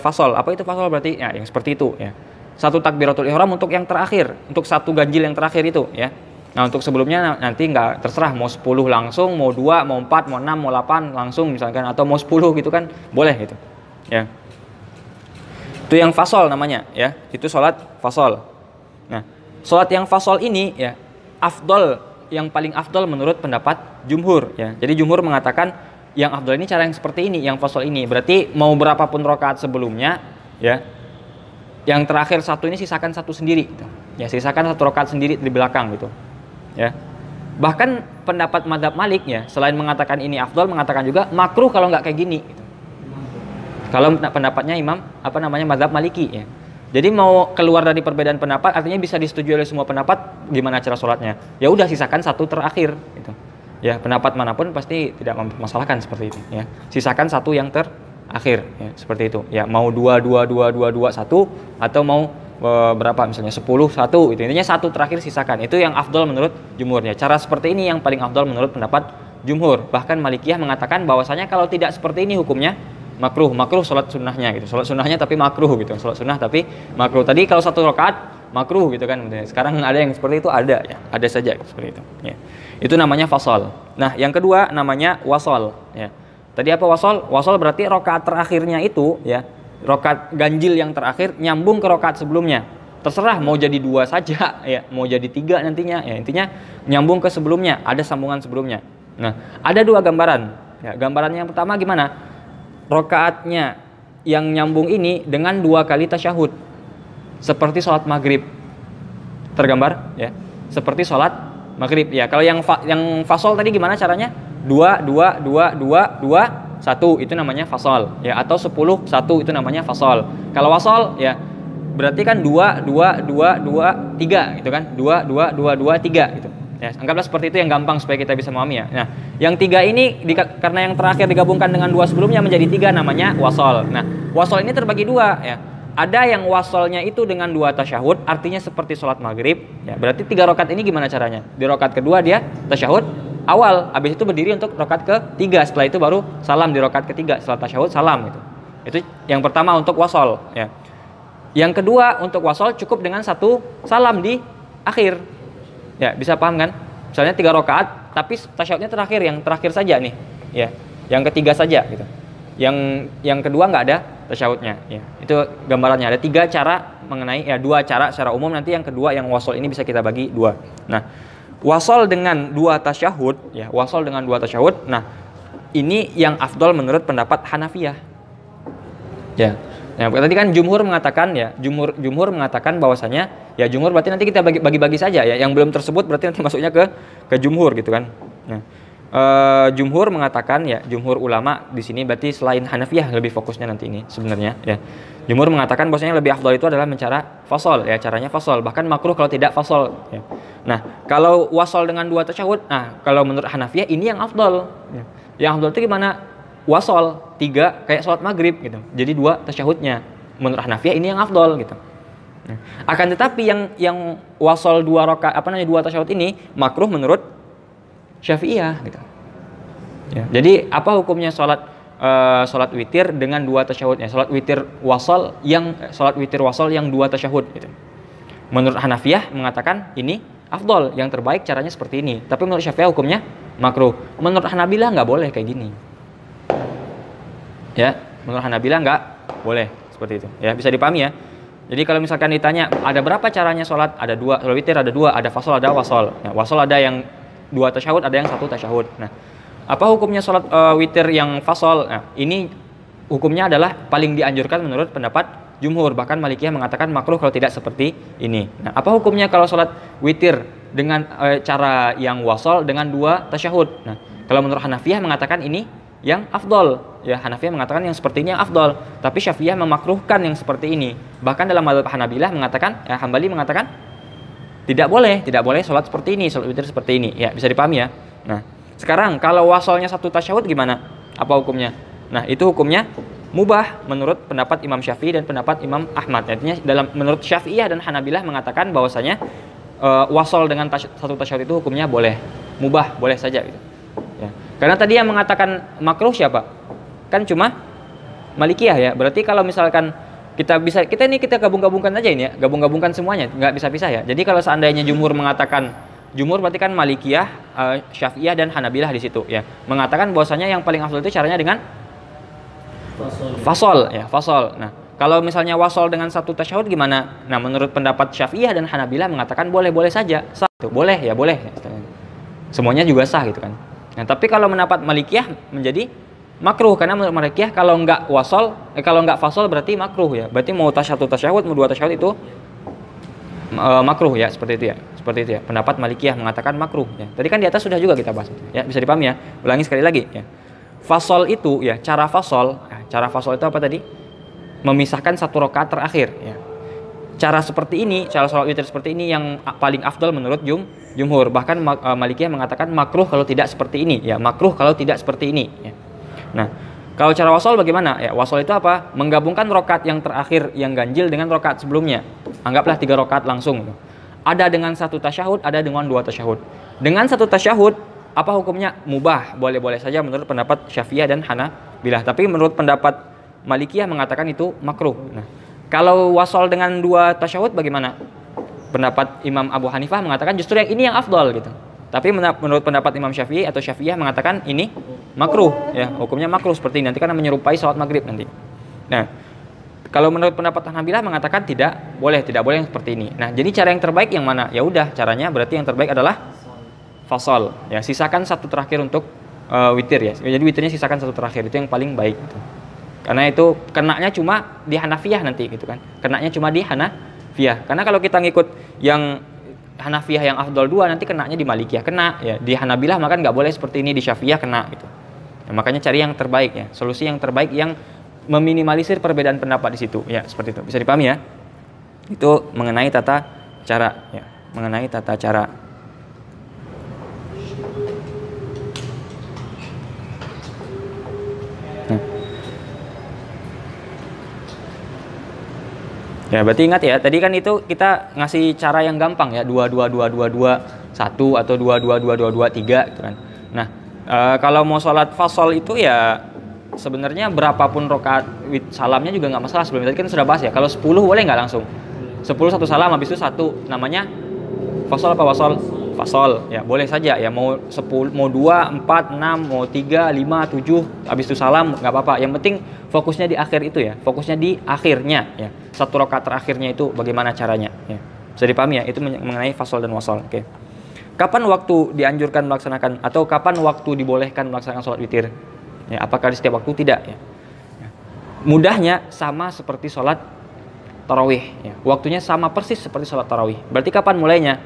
fasol. Apa itu fasol berarti? Ya, yang seperti itu ya. 1 takbiratul ihram untuk yang terakhir, untuk 1 ganjil yang terakhir itu ya. Nah, untuk sebelumnya nanti nggak, terserah mau 10 langsung, mau 2, mau 4, mau 6, mau 8 langsung misalkan, atau mau 10 gitu kan boleh gitu ya. Itu yang fasol namanya ya. Itu sholat fasol. Nah, sholat yang fasol ini ya afdol, yang paling afdol menurut pendapat jumhur ya. Jadi jumhur mengatakan yang afdol ini cara yang seperti ini, yang fasol ini. Berarti mau berapapun rakaat sebelumnya ya, yang terakhir 1 ini sisakan 1 sendiri gitu. Ya, sisakan 1 rakaat sendiri di belakang gitu ya. Bahkan pendapat mazhab Malik ya, selain mengatakan ini afdol, mengatakan juga makruh kalau nggak kayak gini gitu. Kalau pendapatnya Imam mazhab Maliki ya. Jadi mau keluar dari perbedaan pendapat artinya bisa disetujui oleh semua pendapat, gimana cara sholatnya? Ya udah sisakan satu terakhir gitu. Ya, pendapat manapun pasti tidak mempermasalahkan seperti itu ya. Sisakan satu yang terakhir ya, seperti itu. Ya, mau 2 2 2 2 2 1 atau mau berapa misalnya 10 1 itu. Intinya satu terakhir sisakan. Itu yang afdal menurut jumhurnya. Cara seperti ini yang paling afdal menurut pendapat jumhur. Bahkan Malikiyah mengatakan bahwasanya kalau tidak seperti ini hukumnya makruh sholat sunnahnya gitu, sholat sunnahnya tapi makruh gitu, sholat sunnah tapi makruh. Tadi kalau 1 rakaat makruh gitu kan, sekarang ada yang seperti itu, ada ya, ada saja seperti itu ya. Itu namanya fasal. Nah yang kedua namanya wasal ya. Tadi apa wasal? Wasal berarti rakaat terakhirnya itu ya, rakaat ganjil yang terakhir nyambung ke rakaat sebelumnya. Terserah mau jadi 2 saja ya, mau jadi 3 nantinya ya, intinya nyambung ke sebelumnya, ada sambungan sebelumnya. Nah ada 2 gambaran ya. Gambarannya yang pertama gimana? Rokaatnya yang nyambung ini dengan 2 kali tasyahud, seperti sholat maghrib. Tergambar ya, seperti sholat maghrib ya. Kalau yang fasol tadi gimana caranya? 2 2 2 2 2 1 itu namanya fasol ya, atau 10 1 itu namanya fasol. Kalau wasol ya berarti kan 2 2 2 2 3 gitu kan, 2 2 2 2 3 gitu. Ya, anggaplah seperti itu yang gampang supaya kita bisa memahami ya. Nah, yang 3 ini karena yang terakhir digabungkan dengan 2 sebelumnya menjadi 3 namanya wasol. Nah, wasol ini terbagi 2 ya. Ada yang wasolnya itu dengan 2 tasyahud, artinya seperti sholat maghrib. Ya, berarti 3 rakaat ini gimana caranya? Di rakaat kedua dia tasyahud awal, habis itu berdiri untuk rakaat ketiga. Setelah itu baru salam di rakaat ketiga. Setelah tasyahud salam gitu. Itu yang pertama untuk wasol. Ya. Yang kedua untuk wasol cukup dengan 1 salam di akhir. Ya, bisa paham kan? Misalnya 3 rakaat tapi tasyahudnya terakhir, yang terakhir saja nih. Ya, yang ketiga saja gitu. Yang kedua nggak ada tasyahudnya ya. Itu gambarannya, ada 3 cara mengenai ya, 2 cara secara umum, nanti yang kedua yang wasol ini bisa kita bagi 2. Nah, wasol dengan 2 tasyahud ya, wasol dengan 2 tasyahud. Nah, ini yang afdal menurut pendapat Hanafiyah. Ya. Nah, tadi kan jumhur mengatakan ya, jumhur mengatakan bahwasanya ya, jumhur berarti nanti kita bagi-bagi saja ya. Yang belum tersebut berarti nanti masuknya ke jumhur gitu kan. Nah, jumhur mengatakan ya, jumhur ulama di sini berarti selain Hanafiyah lebih fokusnya nanti ini sebenarnya ya. Jumhur mengatakan bahwasanya lebih afdal itu adalah mencara fasol ya, caranya fasol, bahkan makruh kalau tidak fasol ya. Nah, kalau wasol dengan 2 tasyahud, nah kalau menurut Hanafiyah ini yang afdal ya. Yang afdal itu gimana? Wasol 3 kayak sholat maghrib gitu, jadi 2 tasyahudnya. Menurut Hanafiyah ini yang afdal gitu. Nah, akan tetapi yang wasol 2 rakaat 2 tasyahud ini makruh menurut Syafi'iyah gitu. Ya, jadi apa hukumnya sholat witir dengan 2 tasyahudnya? Sholat witir wasol yang 2 tasyahud gitu. Menurut Hanafiyah mengatakan ini afdal, yang terbaik caranya seperti ini. Tapi menurut Syafi'iyah hukumnya makruh. Menurut Hanabilah nggak boleh kayak gini. Ya, menurut Hanabilah nggak boleh seperti itu. Ya, bisa dipahami ya. Jadi kalau misalkan ditanya ada berapa caranya sholat, ada 2, sholat witir ada 2, ada fasol ada wasol. Nah, wasol ada yang 2 tasyahud, ada yang 1 tasyahud. Nah, apa hukumnya sholat witir yang fasol? Nah, ini hukumnya adalah paling dianjurkan menurut pendapat jumhur. Bahkan Malikiyah mengatakan makruh kalau tidak seperti ini. Nah, apa hukumnya kalau sholat witir dengan cara yang wasol dengan 2 tasyahud? Nah, kalau menurut Hanafiyah mengatakan ini yang afdol ya, Hanafiyah mengatakan yang seperti ini yang afdol, tapi Syafi'iyah memakruhkan yang seperti ini. Bahkan dalam mazhab Hanabilah mengatakan Hambali mengatakan tidak boleh sholat seperti ini, sholat witir seperti ini ya, bisa dipahami ya. Nah, sekarang kalau wasolnya 1 tasyahud gimana? Apa hukumnya? Nah, itu hukumnya mubah menurut pendapat Imam Syafi'i dan pendapat Imam Ahmad. Artinya menurut Syafi'iyah dan Hanabilah mengatakan bahwasanya wasol dengan 1 tasyahud itu hukumnya boleh, mubah, boleh saja gitu. Ya. Karena tadi yang mengatakan makruh siapa? Kan cuma Malikiyah ya. Berarti kalau misalkan kita gabung-gabungkan aja ini ya, gabung-gabungkan semuanya, nggak bisa pisah ya. Jadi kalau seandainya jumhur mengatakan, jumhur berarti kan Malikiyah, Syafi'iyah dan Hanabilah di situ ya, mengatakan bahwasanya yang paling afdal itu caranya dengan fasol ya, fasol. Nah, kalau misalnya wasol dengan 1 tasyahud gimana? Nah, menurut pendapat Syafi'iyah dan Hanabilah mengatakan boleh-boleh saja, sah itu, boleh ya, boleh. Semuanya juga sah gitu kan. Nah, tapi kalau mendapat Malikiyah menjadi makruh, karena menurut Malikiyah kalau nggak fasol berarti makruh ya. Berarti mau 1 tasyahud, mau 2 tasyahud itu makruh ya, seperti itu ya. Seperti itu ya. Pendapat Malikiyah mengatakan makruh ya. Tadi kan di atas sudah juga kita bahas ya. Bisa dipahami ya. Ulangi sekali lagi ya. Fasol itu ya, cara fasol. Nah, Cara fasol itu apa tadi? Memisahkan satu rakaat terakhir. Ya. Cara seperti ini, cara sholat witir seperti ini yang paling afdal menurut jumhur. Bahkan Malikiyah mengatakan makruh kalau tidak seperti ini. Ya, makruh kalau tidak seperti ini. Ya. Nah, kalau cara wasol bagaimana? Ya, wasol itu apa? Menggabungkan rakaat yang terakhir yang ganjil dengan rakaat sebelumnya. Anggaplah 3 rakaat langsung. Ada dengan 1 tasyahud, ada dengan 2 tasyahud. Dengan 1 tasyahud, apa hukumnya? Mubah, boleh-boleh saja menurut pendapat Syafi'iyah dan Hanabilah. Tapi menurut pendapat Malikiyah mengatakan itu makruh. Nah, kalau wasol dengan 2 tasyahud bagaimana? Pendapat Imam Abu Hanifah mengatakan justru yang ini yang afdal gitu. Tapi menurut pendapat Imam Syafi'i atau Syafi'iyah mengatakan ini makruh, ya, hukumnya makruh seperti ini nanti karena menyerupai sholat maghrib nanti. Nah, kalau menurut pendapat Hanabilah mengatakan tidak boleh yang seperti ini. Nah, jadi cara yang terbaik yang mana? Ya udah, caranya berarti yang terbaik adalah fasol. Ya, sisakan 1 terakhir untuk witir ya. Jadi witirnya sisakan 1 terakhir, itu yang paling baik gitu. Karena itu kenanya cuma di Hanafiyah nanti gitu kan. Kenanya cuma di Hanafiyah. Karena kalau kita ngikut yang Hanafiyah yang afdal 2 nanti kenanya di Malikiyah kena ya. Di Hanabilah maka nggak boleh seperti ini, di Syafi'iyah kena gitu. Nah, makanya cari yang terbaik ya. Solusi yang terbaik yang meminimalisir perbedaan pendapat di situ. Ya, seperti itu. Bisa dipahami ya? Itu mengenai tata cara ya, mengenai tata cara. Ya, berarti ingat ya, tadi kan itu kita ngasih cara yang gampang ya, 2 2 2 2 2 1 atau 2 2 2 2 2 3 gitu kan. Nah, kalau mau sholat fasol itu ya sebenarnya berapapun rakaat salamnya juga nggak masalah. Sebelumnya tadi kan sudah bahas ya, kalau 10 boleh nggak langsung? 10 1 salam habis itu 1 namanya fasol apa wasol? Fasol ya, boleh saja ya, mau 10 mau 2 4 6 mau 3 5 7 habis itu salam nggak apa-apa. Yang penting fokusnya di akhir itu ya, fokusnya di akhirnya ya. 1 rakaat terakhirnya itu bagaimana caranya ya. Bisa dipahami ya, itu mengenai fasol dan wasol. Oke. Kapan waktu dianjurkan melaksanakan atau kapan waktu dibolehkan melaksanakan sholat witir? Ya, apakah di setiap waktu? Tidak ya. Mudahnya sama seperti sholat tarawih ya. Waktunya sama persis seperti sholat tarawih. Berarti kapan mulainya?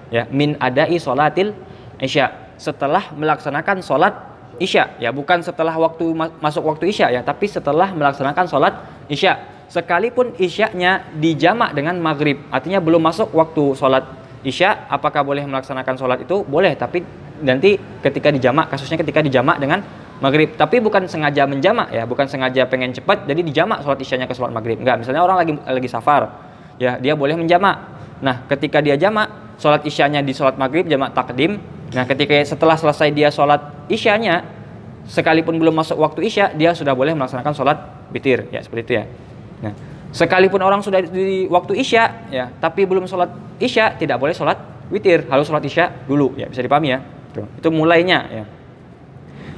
Ya, min adai sholatil isya, setelah melaksanakan sholat isya ya, bukan setelah waktu masuk waktu isya ya, tapi setelah melaksanakan sholat isya. Sekalipun isyanya dijamak dengan maghrib, artinya belum masuk waktu sholat isya, apakah boleh melaksanakan sholat itu? Boleh, tapi nanti ketika dijamak, kasusnya ketika dijamak dengan maghrib, tapi bukan sengaja menjamak ya, bukan sengaja pengen cepat jadi dijamak sholat isyanya ke sholat maghrib, enggak. Misalnya orang lagi safar ya, dia boleh menjamak. Nah, ketika dia jamak sholat isyanya di sholat maghrib, jamak takdim. Nah, ketika setelah selesai dia sholat isyanya, sekalipun belum masuk waktu isya, dia sudah boleh melaksanakan sholat witir ya, seperti itu ya. Nah, sekalipun orang sudah di waktu isya ya, tapi belum sholat isya, tidak boleh sholat witir, harus sholat isya dulu ya. Bisa dipahami ya? Itu mulainya ya.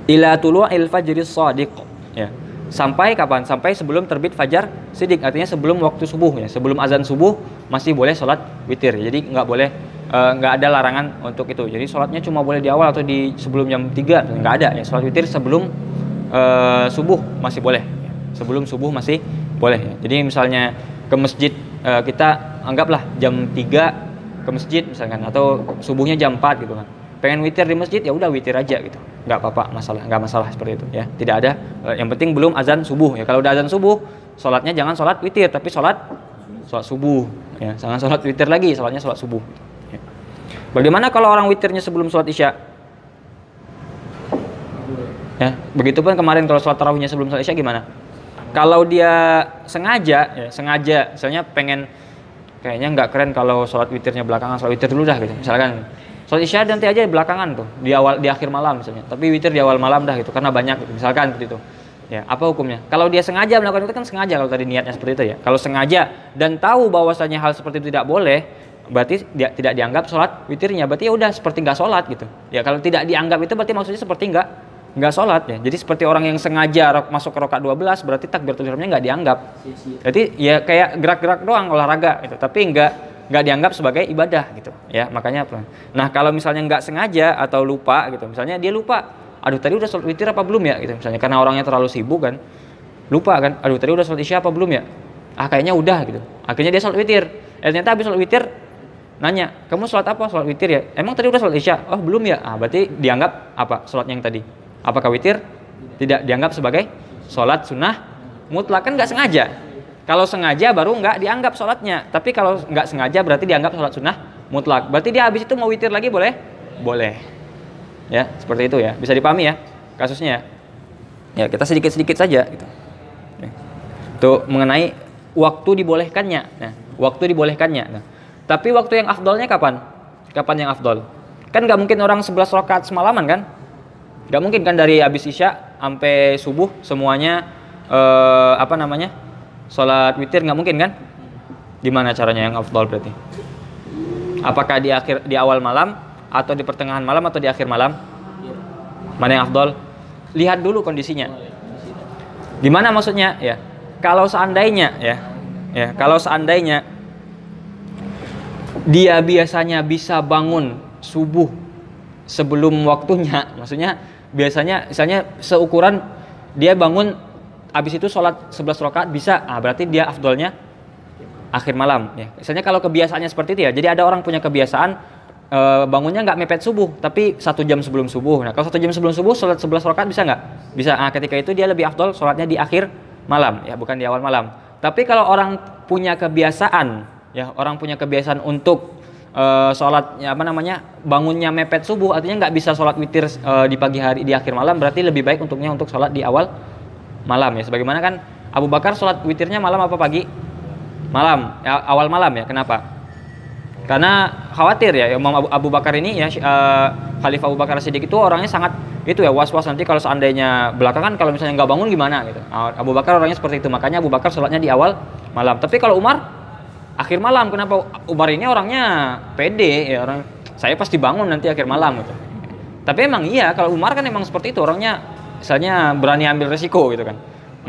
Ila tulu'il fajri shadiq ya. Sampai kapan? Sampai sebelum terbit fajar shadiq, artinya sebelum waktu subuh ya. Sebelum azan subuh masih boleh sholat witir. Jadi nggak boleh, nggak ada larangan untuk itu. Jadi sholatnya cuma boleh di awal atau di sebelum jam 3, nggak ada ya. Sholat witir sebelum subuh masih boleh ya. Sebelum subuh masih boleh ya. Jadi misalnya ke masjid, kita anggaplah jam 3 ke masjid misalkan, atau subuhnya jam 4 gitu kan. Pengen witir di masjid ya udah witir aja gitu. Nggak apa-apa, nggak masalah seperti itu ya. Tidak ada, yang penting belum azan subuh ya. Kalau udah azan subuh, sholatnya jangan sholat witir tapi sholat subuh ya. Jangan sholat witir lagi, sholatnya sholat subuh ya. Bagaimana kalau orang witirnya sebelum sholat isya? Ya, begitupun kemarin kalau sholat tarawihnya sebelum sholat isya gimana? Kalau dia sengaja, misalnya pengen, kayaknya nggak keren kalau sholat witirnya belakangan, sholat witir dulu dah gitu. Misalkan sholat isya nanti aja belakangan tuh, di akhir malam misalnya. Tapi witir di awal malam dah gitu, karena banyak gitu. Misalkan gitu. Ya, apa hukumnya? Kalau dia sengaja melakukan itu kan sengaja, kalau tadi niatnya seperti itu ya. Kalau sengaja dan tahu bahwasanya hal seperti itu tidak boleh, berarti dia tidak dianggap sholat witirnya. Berarti ya udah seperti nggak sholat gitu. Ya, kalau tidak dianggap itu berarti maksudnya seperti nggak sholat ya. Jadi seperti orang yang sengaja masuk ke rakaat 12, berarti takbiratul ihramnya nggak dianggap. Jadi ya kayak gerak-gerak doang, olahraga gitu, tapi nggak dianggap sebagai ibadah gitu ya. Makanya nah, kalau misalnya nggak sengaja atau lupa gitu, misalnya dia lupa, aduh tadi udah sholat witir apa belum ya gitu, misalnya karena orangnya terlalu sibuk kan, lupa kan, aduh tadi udah sholat isya apa belum ya, kayaknya udah gitu, akhirnya dia sholat witir. Ternyata habis sholat witir nanya, kamu sholat apa? Sholat witir ya? Emang tadi udah sholat isya? Oh belum ya? Berarti dianggap apa sholatnya yang tadi? Apakah witir? Tidak dianggap sebagai sholat sunnah mutlak kan nggak sengaja. Kalau sengaja baru nggak dianggap sholatnya. Tapi kalau nggak sengaja berarti dianggap sholat sunnah mutlak. Berarti dia habis itu mau witir lagi boleh? Boleh. Ya, seperti itu ya. Bisa dipahami ya kasusnya. Ya, kita sedikit-sedikit saja gitu. Itu mengenai waktu dibolehkannya. Nah, waktu dibolehkannya. Nah, tapi waktu yang afdolnya kapan? Kapan yang afdol? Kan nggak mungkin orang 11 rakaat semalaman kan? Nggak mungkin kan dari habis isya sampai subuh semuanya sholat witir, nggak mungkin kan? Gimana caranya yang afdol berarti? Apakah di awal malam atau di pertengahan malam atau di akhir malam? Mana yang afdol? Lihat dulu kondisinya. Gimana maksudnya? Ya, kalau seandainya kalau seandainya dia biasanya bisa bangun subuh sebelum waktunya, maksudnya biasanya misalnya seukuran dia bangun habis itu sholat 11 rakaat bisa, berarti dia afdolnya akhir malam ya. Misalnya kalau kebiasaannya seperti itu ya, jadi ada orang punya kebiasaan bangunnya nggak mepet subuh tapi 1 jam sebelum subuh. Nah kalau 1 jam sebelum subuh sholat 11 rakaat bisa nggak? Bisa. Ketika itu dia lebih afdol sholatnya di akhir malam ya, bukan di awal malam. Tapi kalau orang punya kebiasaan ya, orang punya kebiasaan untuk sholatnya bangunnya mepet subuh, artinya nggak bisa sholat witir di pagi hari di akhir malam, berarti lebih baik untuknya untuk sholat di awal malam ya. Sebagaimana kan Abu Bakar sholat witirnya malam apa pagi? Malam ya, awal malam ya. Kenapa? Karena khawatir ya Imam Abu Bakar ini ya, Khalifah Abu Bakar Siddiq itu orangnya sangat itu ya, was-was nanti kalau seandainya belakangan kalau misalnya nggak bangun gimana gitu. Abu Bakar orangnya seperti itu, makanya Abu Bakar sholatnya di awal malam. Tapi kalau Umar akhir malam. Kenapa? Umar ini orangnya pede ya, orang saya pasti bangun nanti akhir malam gitu. Tapi emang iya, kalau Umar kan emang seperti itu orangnya, misalnya berani ambil resiko gitu kan.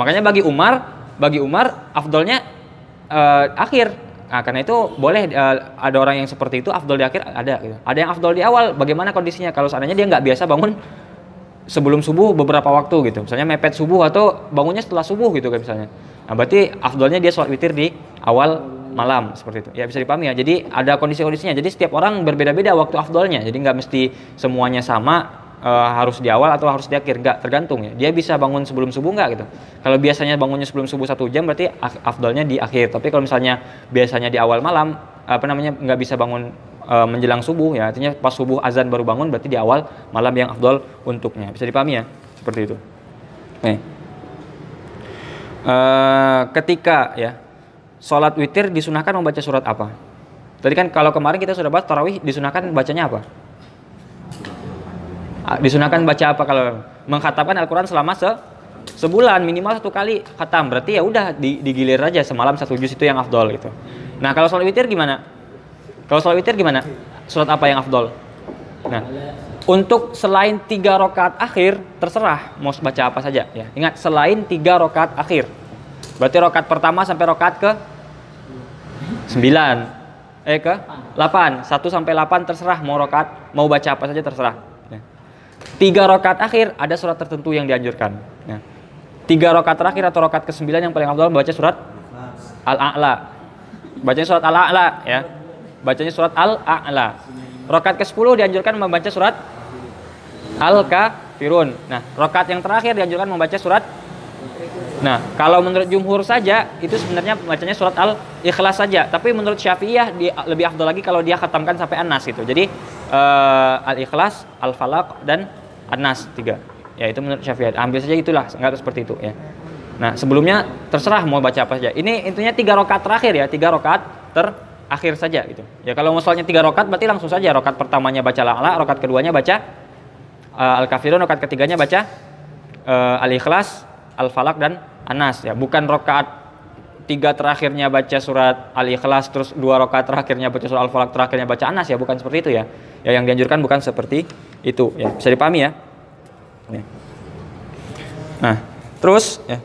Makanya bagi Umar afdolnya akhir. Nah, karena itu boleh ada orang yang seperti itu afdol di akhir, ada gitu. Ada yang afdol di awal. Bagaimana kondisinya? Kalau seandainya dia nggak biasa bangun sebelum subuh beberapa waktu gitu. Misalnya mepet subuh atau bangunnya setelah subuh gitu kan misalnya. Nah, berarti afdolnya dia sholat witir di awal malam seperti itu. Ya bisa dipahami ya. Jadi ada kondisi-kondisinya. Jadi setiap orang berbeda-beda waktu afdolnya. Jadi nggak mesti semuanya sama, harus di awal atau harus di akhir. Nggak, tergantung ya. Dia bisa bangun sebelum subuh nggak gitu. Kalau biasanya bangunnya sebelum subuh 1 jam berarti afdolnya di akhir. Tapi kalau misalnya biasanya di awal malam nggak bisa bangun menjelang subuh ya. Artinya pas subuh azan baru bangun berarti di awal malam yang afdol untuknya. Bisa dipahami ya. Seperti itu. Nih. Ketika ya sholat witir disunahkan membaca surat apa? Tadi kan kalau kemarin kita sudah bahas tarawih disunahkan bacanya apa? Disunahkan baca apa kalau mengkhatamkan Al-Quran selama sebulan minimal 1 kali khatam. Berarti ya udah digilir aja semalam 1 juz itu yang afdol gitu. Nah kalau sholat witir gimana? Kalau sholat witir gimana? Surat apa yang afdol? Nah untuk selain 3 rakaat akhir terserah mau baca apa saja ya. Ingat selain 3 rakaat akhir. Berarti rakaat pertama sampai rakaat ke 9 ke 8, 1 sampai 8 terserah mau baca apa saja terserah. 3 rakaat akhir ada surat tertentu yang dianjurkan. 3 rakaat terakhir atau rakaat ke-9 yang paling afdal membaca surat Al-A'la. Bacanya surat Al-A'la ya. Bacanya surat Al-A'la. Rakaat ke-10 dianjurkan membaca surat Al-Kafirun. Nah, rakaat yang terakhir dianjurkan membaca surat. Nah, kalau menurut jumhur saja itu sebenarnya bacanya surat Al-Ikhlas saja. Tapi menurut Syafi'iyah lebih afdal lagi kalau dia khatamkan sampai An-Nas gitu. Jadi Al-Ikhlas, Al-Falaq dan An-Nas 3. Ya itu menurut Syafi'iyah. Ambil saja itulah, enggak harus seperti itu ya. Nah, sebelumnya terserah mau baca apa saja. Ini intinya 3 rakaat terakhir ya, 3 rakaat terakhir saja gitu. Ya kalau misalnya 3 rakaat berarti langsung saja rakaat pertamanya baca Al-A'la, rakaat keduanya baca Al-Kafirun, rakaat ketiganya baca Al-Ikhlas, Al-Falaq dan An-Nas ya. Bukan rakaat 3 terakhirnya baca surat Al-Ikhlas terus 2 rakaat terakhirnya baca surat Al-Falaq terakhirnya baca An-Nas ya, bukan seperti itu ya. Ya yang dianjurkan bukan seperti itu ya. Bisa dipahami ya. Nah, terus ya,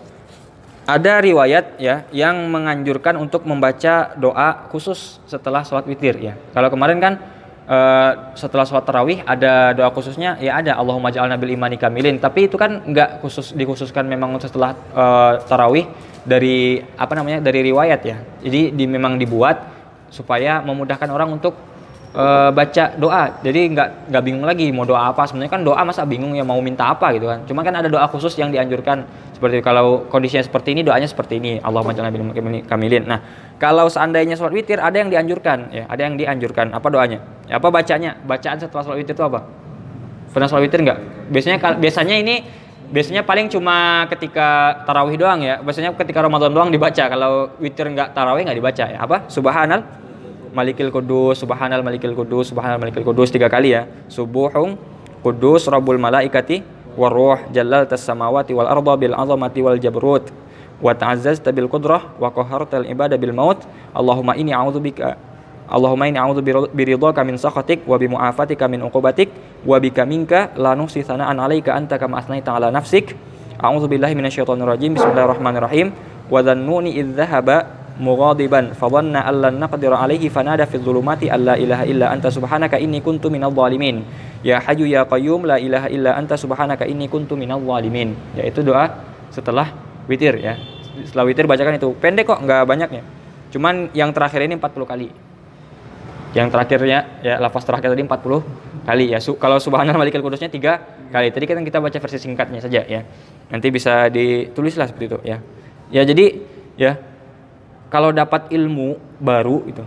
ada riwayat ya yang menganjurkan untuk membaca doa khusus setelah sholat witir ya. Kalau kemarin kan setelah sholat tarawih ada doa khususnya ya, ada Allahumma ja'alna bil imani kamilin, tapi itu kan nggak dikhususkan memang setelah tarawih dari dari riwayat ya. Jadi memang dibuat supaya memudahkan orang untuk baca doa. Jadi nggak bingung lagi mau doa apa. Sebenarnya kan doa masa bingung ya mau minta apa gitu kan. Cuma kan ada doa khusus yang dianjurkan seperti kalau kondisinya seperti ini doanya seperti ini. Allahumma ja'alna minal kamilin. Nah, kalau seandainya sholat witir ada yang dianjurkan ya, ada yang dianjurkan. Apa doanya? Ya, apa bacanya? Bacaan setelah sholat witir itu apa? Pernah sholat witir nggak? Biasanya paling cuma ketika tarawih doang ya. Biasanya ketika Ramadan doang dibaca. Kalau witir nggak tarawih nggak dibaca ya. Apa? Subhanal Malikil Kudus, Subhanal Malikil Kudus, Subhanal Malikil Kudus 3 kali ya. Subuhung Kudus Rabbul Malaikati waruh Jallal tas samawati wal arda bil azamati wal jabrut wa ta'azzazta bil qudrah wa qahartal ibada bil maut. Allahumma inni a'udzu biridhaka min sakhatik wa bi mu'afatika min uqubatik wa bika minka la nuhsi thana'an 'alaika anta kama asnaita 'ala nafsik. A'udzu billahi minasyaitonir rajim. Bismillahirrahmanirrahim. Wa dhannuni idz dhahaba mughadiban fadhanna an lan naqdira alaihi fanada fi dhulumati alla ilaha illa anta subhanaka inni kuntu minadh dhalimin. Ya hayyu ya qayyum la ilaha illa anta subhanaka inni kuntu minadh dhalimin. Yaitu doa setelah witir ya. Setelah witir bacakan itu. Pendek kok, enggak banyaknya. Cuman yang terakhir ini 40 kali. Yang terakhirnya ya lafaz terakhir tadi 40 kali ya. Kalau subhanal malikal kudusnya 3 kali. Tadi kan kita baca versi singkatnya saja ya. Nanti bisa ditulislah seperti itu ya. Ya jadi ya kalau dapat ilmu baru itu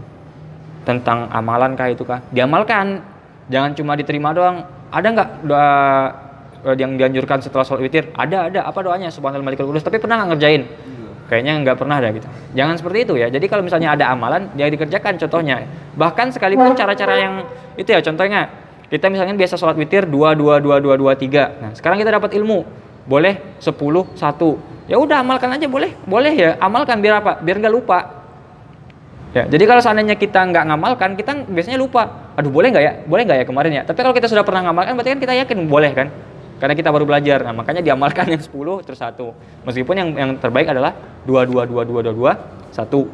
tentang amalan kah itu kah, diamalkan. Jangan cuma diterima doang. Ada nggak doa yang dianjurkan setelah sholat witir? Ada. Apa doanya? Subhanal Malikul Qudus. Tapi pernah nggak ngerjain? Kayaknya nggak pernah ada gitu. Jangan seperti itu ya. Jadi kalau misalnya ada amalan, dia dikerjakan contohnya. Bahkan sekalipun cara-cara yang itu ya, contohnya kita misalnya biasa sholat witir 2, 3. Nah sekarang kita dapat ilmu, boleh 10, 1. Ya udah amalkan aja, boleh ya, amalkan biar apa? Biar nggak lupa. Ya, jadi kalau seandainya kita nggak ngamalkan, kita biasanya lupa. Aduh, boleh nggak ya kemarin ya? Tapi kalau kita sudah pernah ngamalkan, berarti kan kita yakin boleh kan? Karena kita baru belajar. Nah, makanya diamalkan yang 10 terus 1. Meskipun yang terbaik adalah 2, 1.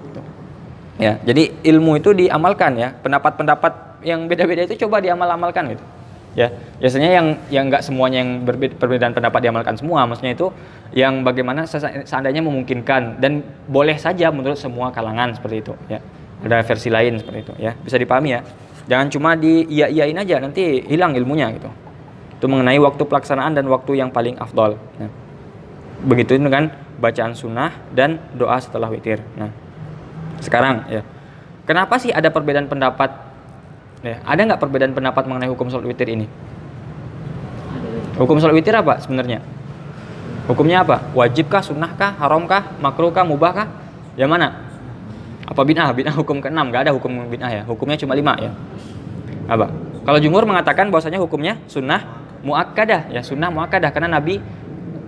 Ya, jadi ilmu itu diamalkan ya. Pendapat-pendapat yang beda-beda itu coba diamalkan gitu. Ya, biasanya yang nggak semuanya yang perbedaan pendapat diamalkan semua, maksudnya itu yang bagaimana seandainya memungkinkan dan boleh saja menurut semua kalangan seperti itu ya. Ada versi lain seperti itu ya, bisa dipahami ya. Jangan cuma iya-iyain aja, nanti hilang ilmunya gitu. Itu mengenai waktu pelaksanaan dan waktu yang paling afdol. Nah, begitu dengan bacaan sunnah dan doa setelah witir. Nah, sekarang ya, kenapa sih ada perbedaan pendapat? Ya, ada nggak perbedaan pendapat mengenai hukum sholat witir ini? Hukum sholat witir apa sebenarnya? Hukumnya apa? Wajibkah, sunnahkah, haramkah, makruhkah, mubahkah? Yang mana? Apa bid'ah? Bid'ah hukum ke-6, nggak ada hukum bid'ah ya. Hukumnya cuma 5 ya. Apa? Kalau jumhur mengatakan bahwasanya hukumnya sunnah muakkadah ya, sunnah muakkadah karena Nabi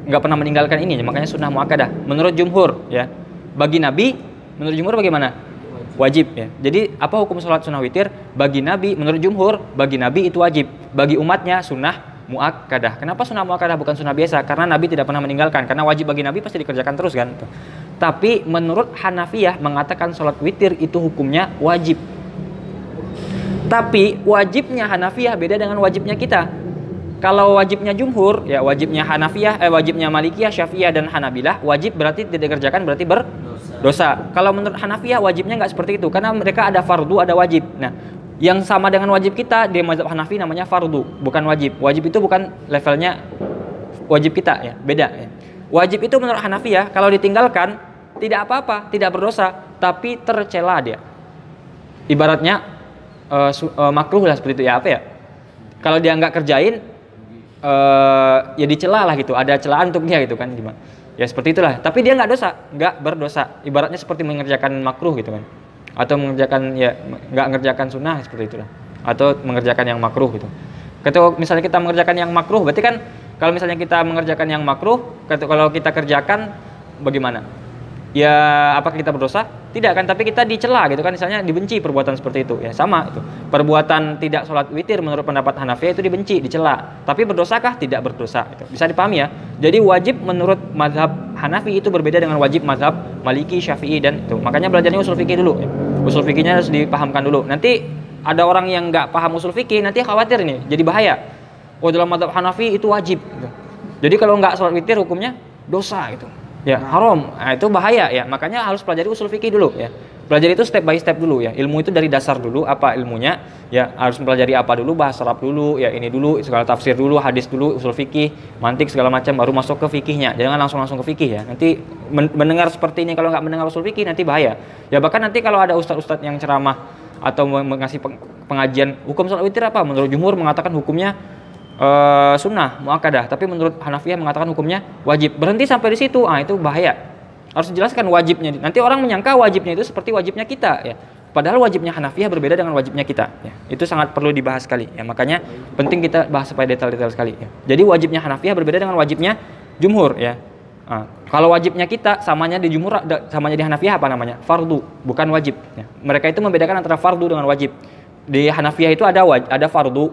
nggak pernah meninggalkan ini, makanya sunnah muakkadah. Menurut jumhur ya, bagi Nabi, menurut jumhur bagaimana? Wajib ya. Jadi apa hukum sholat sunnah witir? Bagi Nabi, menurut jumhur, bagi Nabi itu wajib. Bagi umatnya sunnah muakkadah. Kenapa sunnah muakkadah bukan sunnah biasa? Karena Nabi tidak pernah meninggalkan. Karena wajib bagi Nabi pasti dikerjakan terus kan. Tapi menurut Hanafiyah mengatakan sholat witir itu hukumnya wajib. Tapi wajibnya Hanafiyah beda dengan wajibnya kita. Kalau wajibnya jumhur, ya wajibnya Hanafiyah, wajibnya Malikiyah, Syafi'iyah dan Hanabilah, wajib berarti tidak dikerjakan berarti berdosa. Kalau menurut Hanafiyah wajibnya nggak seperti itu, karena mereka ada fardu, ada wajib. Nah, yang sama dengan wajib kita di mazhab Hanafi namanya fardu, bukan wajib. Wajib itu bukan levelnya wajib kita ya, beda ya. Wajib itu menurut Hanafiyah kalau ditinggalkan tidak apa-apa, tidak berdosa, tapi tercela dia. Ibaratnya makruh lah seperti itu ya, apa ya? Kalau dia nggak kerjain ya dicela lah gitu, ada celaan untuk dia gitu kan, gimana ya seperti itulah, tapi dia nggak berdosa, ibaratnya seperti mengerjakan makruh gitu kan, atau mengerjakan ya nggak mengerjakan sunnah seperti itulah, atau mengerjakan yang makruh gitu. Kalau misalnya kita mengerjakan yang makruh, berarti kan kalau misalnya kita mengerjakan yang makruh, kalau kita kerjakan bagaimana? Ya apakah kita berdosa? Tidak kan, tapi kita dicela gitu kan, misalnya dibenci perbuatan seperti itu ya, sama itu. Perbuatan tidak sholat witir menurut pendapat Hanafi itu dibenci, dicela. Tapi berdosakah? Tidak berdosa gitu. Bisa dipahami ya. Jadi wajib menurut mazhab Hanafi itu berbeda dengan wajib mazhab Maliki, Syafi'i dan itu. Makanya belajarnya usul fikih dulu ya. Usul fikihnya harus dipahamkan dulu. Nanti ada orang yang nggak paham usul fikih, nanti khawatir nih, jadi bahaya. Oh dalam mazhab Hanafi itu wajib gitu. Jadi kalau nggak sholat witir hukumnya dosa gitu. Ya haram, nah, itu bahaya ya, makanya harus pelajari usul fikih dulu ya. Pelajari itu step by step dulu ya. Ilmu itu dari dasar dulu, apa ilmunya? Ya, harus mempelajari apa dulu, bahasa Arab dulu, ya ini dulu, segala tafsir dulu, hadis dulu, usul fikih, mantik segala macam, baru masuk ke fikihnya. Jangan langsung ke fikih ya. Nanti mendengar seperti ini, kalau nggak mendengar usul fikih nanti bahaya. Ya bahkan nanti kalau ada ustadz-ustadz yang ceramah atau mengasih pengajian hukum sholat witir apa? Menurut jumhur mengatakan hukumnya sunnah, muakkadah, tapi menurut Hanafiyah mengatakan hukumnya wajib. Berhenti sampai di situ, itu bahaya. Harus dijelaskan wajibnya. Nanti orang menyangka wajibnya itu seperti wajibnya kita ya. Padahal wajibnya Hanafiyah berbeda dengan wajibnya kita ya. Itu sangat perlu dibahas sekali ya. Makanya penting kita bahas supaya detail-detail sekali ya. Jadi wajibnya Hanafiyah berbeda dengan wajibnya jumhur ya. Kalau wajibnya kita samanya di jumhur, samanya di Hanafiyah apa namanya? Fardu, bukan wajib ya. Mereka itu membedakan antara fardu dengan wajib. Di Hanafiyah itu ada fardu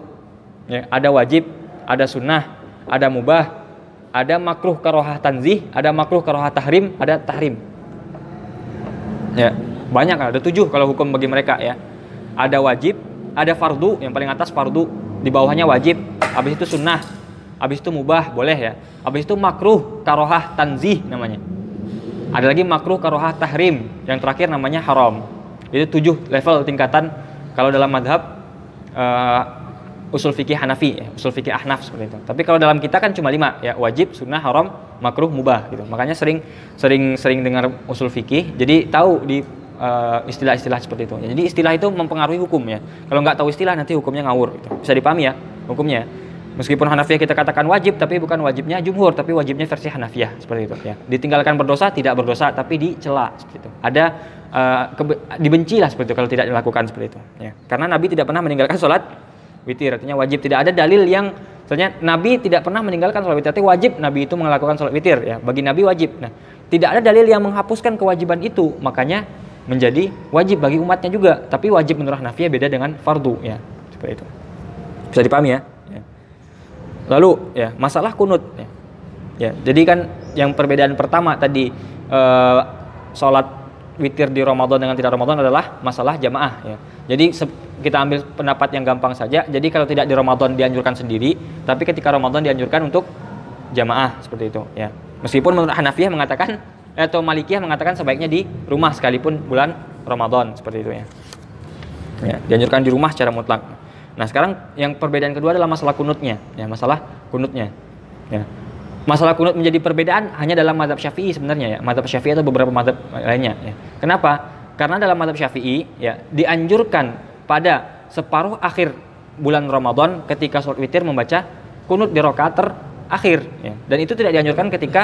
ya, ada wajib, ada sunnah, ada mubah, ada makruh karohah tanzih, ada makruh karohah tahrim, ada tahrim. Ya, banyak ada 7 kalau hukum bagi mereka ya. Ada wajib, ada fardu, yang paling atas fardu, di bawahnya wajib, habis itu sunnah, habis itu mubah, boleh ya. Habis itu makruh karohah tanzih namanya. Ada lagi makruh karohah tahrim, yang terakhir namanya haram. Itu 7 level tingkatan kalau dalam madhab usul fikih Hanafi, ya, usul fikih Ahnaf seperti itu. Tapi kalau dalam kita kan cuma 5 ya, wajib, sunnah, haram, makruh, mubah gitu. Makanya sering dengar usul fikih, jadi tahu di istilah-istilah seperti itu. Jadi istilah itu mempengaruhi hukum ya. Kalau nggak tahu istilah nanti hukumnya ngawur gitu. Bisa dipahami ya hukumnya. Meskipun Hanafiyah kita katakan wajib, tapi bukan wajibnya jumhur, tapi wajibnya versi Hanafiyah seperti itu ya. Ditinggalkan berdosa, tidak berdosa, tapi dicela seperti itu. Ada dibenci lah seperti itu kalau tidak dilakukan seperti itu ya. Karena Nabi tidak pernah meninggalkan sholat witir, artinya wajib. Tidak ada dalil yang misalnya Nabi tidak pernah meninggalkan sholat witir, tapi wajib Nabi itu melakukan sholat witir ya, bagi Nabi wajib. Nah, tidak ada dalil yang menghapuskan kewajiban itu, makanya menjadi wajib bagi umatnya juga. Tapi wajib menurut Hanafiyah beda dengan fardu ya, seperti itu. Bisa dipahami ya? Lalu ya masalah kunut ya. Ya, jadi kan yang perbedaan pertama tadi sholat witir di Ramadan dengan tidak Ramadan adalah masalah jamaah ya. Jadi kita ambil pendapat yang gampang saja. Jadi kalau tidak di Ramadan dianjurkan sendiri, tapi ketika Ramadan dianjurkan untuk jamaah seperti itu ya. Meskipun menurut Hanafiyah mengatakan atau Malikiyah mengatakan sebaiknya di rumah sekalipun bulan Ramadan seperti itu ya. Ya, dianjurkan di rumah secara mutlak. Nah, sekarang yang perbedaan kedua adalah masalah kunutnya ya, masalah kunutnya. Ya. Masalah kunut menjadi perbedaan hanya dalam mazhab Syafi'i sebenarnya ya. Mazhab Syafi'i atau beberapa mazhab lainnya ya. Kenapa? Karena dalam mazhab Syafi'i ya dianjurkan pada separuh akhir bulan Ramadan ketika sholat witir membaca kunut di rakaat terakhir ya. Dan itu tidak dianjurkan ketika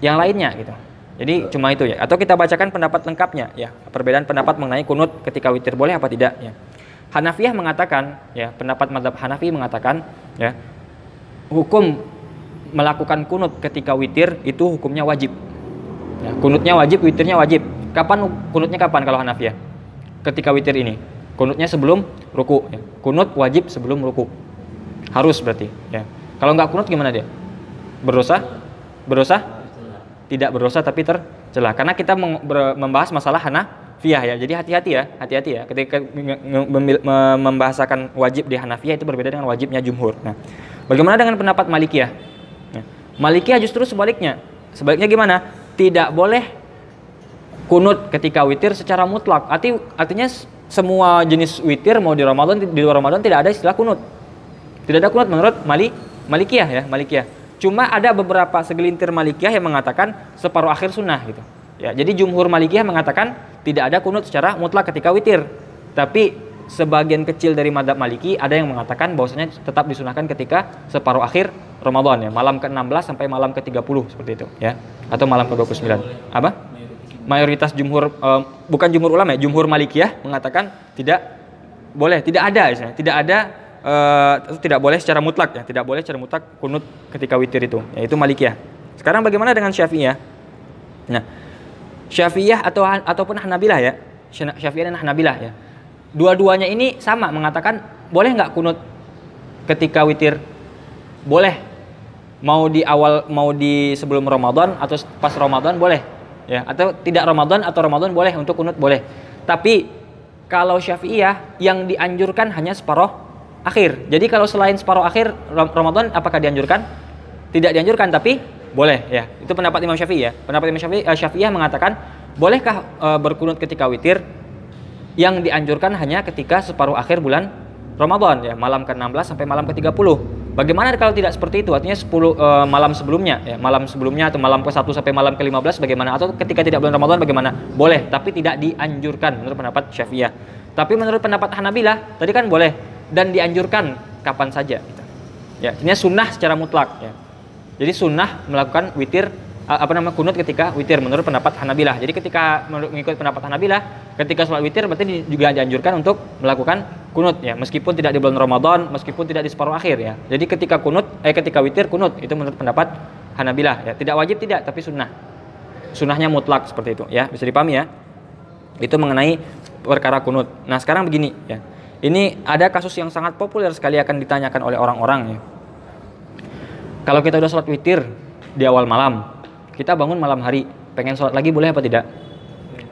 yang lainnya gitu. Jadi cuma itu ya. Atau kita bacakan pendapat lengkapnya ya. Perbedaan pendapat mengenai kunut ketika witir boleh apa tidak ya. Hanafiyah mengatakan ya, pendapat mazhab Hanafi mengatakan ya, hukum melakukan kunut ketika witir itu hukumnya wajib. Ya, kunutnya wajib, witirnya wajib. Kapan kunutnya kapan kalau Hanafiyah? Ketika witir ini. Kunutnya sebelum ruku ya. Kunut wajib sebelum ruku. Harus berarti ya. Kalau nggak kunut gimana dia? Berdosa? Berdosa? Tidak berdosa tapi tercela. Karena kita membahas masalah Hanafiyah ya. Jadi hati-hati ya. Ketika membahasakan wajib di Hanafiyah itu berbeda dengan wajibnya jumhur. Nah, bagaimana dengan pendapat Malikiyah? Malikiyah justru sebaliknya. Sebaliknya gimana? Tidak boleh kunut ketika witir secara mutlak. Artinya semua jenis witir mau di Ramadan, di luar Ramadan tidak ada istilah kunut. Tidak ada kunut menurut Malikiyah ya, Malikiyah. Cuma ada beberapa segelintir Malikiyah yang mengatakan separuh akhir sunnah gitu. Ya, jadi jumhur Malikiyah mengatakan tidak ada kunut secara mutlak ketika witir. Tapi sebagian kecil dari mazhab Maliki ada yang mengatakan bahwasanya tetap disunahkan ketika separuh akhir Ramadan ya, malam ke-16 sampai malam ke-30 seperti itu ya, atau malam ke-29. Apa? Mayoritas jumhur bukan jumhur ulama ya, jumhur Malikiyah mengatakan tidak boleh, tidak ada misalnya, tidak boleh secara mutlak ya, tidak boleh secara mutlak kunut ketika witir itu, yaitu Malikiyah. Sekarang bagaimana dengan Syafi'iyah? Nah, Syafi'iyah ataupun Hanabilah ya, Syafi'iyah dan Hanabilah ya. Dua-duanya ini sama mengatakan boleh nggak kunut ketika witir? Boleh. Mau di awal, mau di sebelum Ramadan atau pas Ramadan boleh. Ya, atau tidak Ramadan atau Ramadan boleh untuk kunut boleh. Tapi kalau Syafi'iyah yang dianjurkan hanya separuh akhir. Jadi kalau selain separuh akhir Ramadan apakah dianjurkan? Tidak dianjurkan tapi boleh ya. Itu pendapat Imam Syafi'i ya. Pendapat Imam Syafi'iyah mengatakan bolehkah berkunut ketika witir? Yang dianjurkan hanya ketika separuh akhir bulan Ramadan, ya, malam ke-16 sampai malam ke-30. Bagaimana kalau tidak seperti itu? Artinya 10 malam sebelumnya, ya, malam sebelumnya atau malam ke-1 sampai malam ke-15 bagaimana? Atau ketika tidak bulan Ramadan bagaimana? Boleh, tapi tidak dianjurkan menurut pendapat Syafi'iyah. Tapi menurut pendapat Hanabilah tadi kan boleh dan dianjurkan kapan saja gitu. Ya, ini sunnah secara mutlak, ya. Jadi sunnah melakukan witir kunut ketika witir menurut pendapat Hanabilah. Jadi ketika mengikut pendapat Hanabilah, ketika sholat witir berarti juga dianjurkan untuk melakukan kunut, ya, meskipun tidak di bulan Ramadan, meskipun tidak di separuh akhir, ya. Jadi ketika witir kunut itu menurut pendapat Hanabilah, ya. Tidak wajib tidak, tapi sunnah. Sunnahnya mutlak seperti itu, ya. Bisa dipahami, ya. Itu mengenai perkara kunut. Nah, sekarang begini, ya. Ini ada kasus yang sangat populer sekali akan ditanyakan oleh orang-orang, ya. Kalau kita udah sholat witir di awal malam, kita bangun malam hari, pengen sholat lagi boleh apa tidak?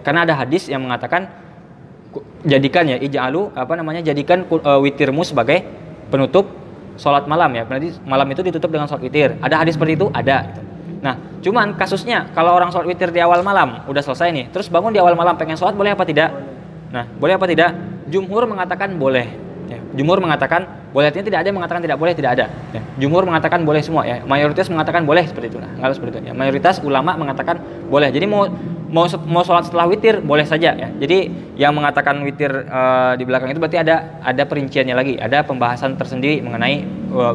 Karena ada hadis yang mengatakan jadikan, ya, jadikan witirmu sebagai penutup sholat malam, ya. Berarti malam itu ditutup dengan sholat witir. Ada hadis seperti itu? Ada. Gitu. Nah, cuman kasusnya kalau orang sholat witir di awal malam, udah selesai nih, terus bangun di awal malam pengen sholat boleh apa tidak? Nah, boleh apa tidak? Jumhur mengatakan boleh. Ya, jumhur mengatakan boleh, artinya tidak ada yang mengatakan tidak boleh, tidak ada. Ya, jumhur mengatakan boleh semua, ya. Mayoritas mengatakan boleh seperti itu. Nah, kalau seperti itu, ya. Mayoritas ulama mengatakan boleh. Jadi mau sholat setelah witir boleh saja, ya. Jadi yang mengatakan witir di belakang itu berarti ada perinciannya lagi, ada pembahasan tersendiri mengenai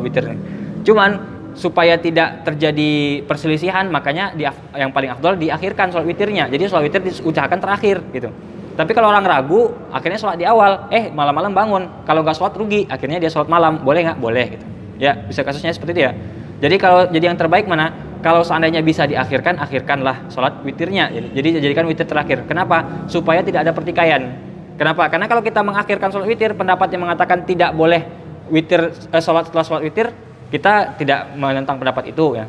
witir. Cuman supaya tidak terjadi perselisihan, makanya yang paling afdol diakhirkan sholat witirnya. Jadi sholat witir diucapkan terakhir gitu. Tapi kalau orang ragu, akhirnya sholat di awal, malam-malam bangun. Kalau nggak sholat rugi, akhirnya dia sholat malam. Boleh nggak? Boleh gitu. Ya, bisa kasusnya seperti itu, ya. Jadi yang terbaik mana? Kalau seandainya bisa diakhirkan, akhirkanlah sholat witirnya. Jadi jadikan witir terakhir. Kenapa? Supaya tidak ada pertikaian. Kenapa? Karena kalau kita mengakhirkan sholat witir, pendapat yang mengatakan tidak boleh witir sholat setelah sholat witir, kita tidak menentang pendapat itu, ya.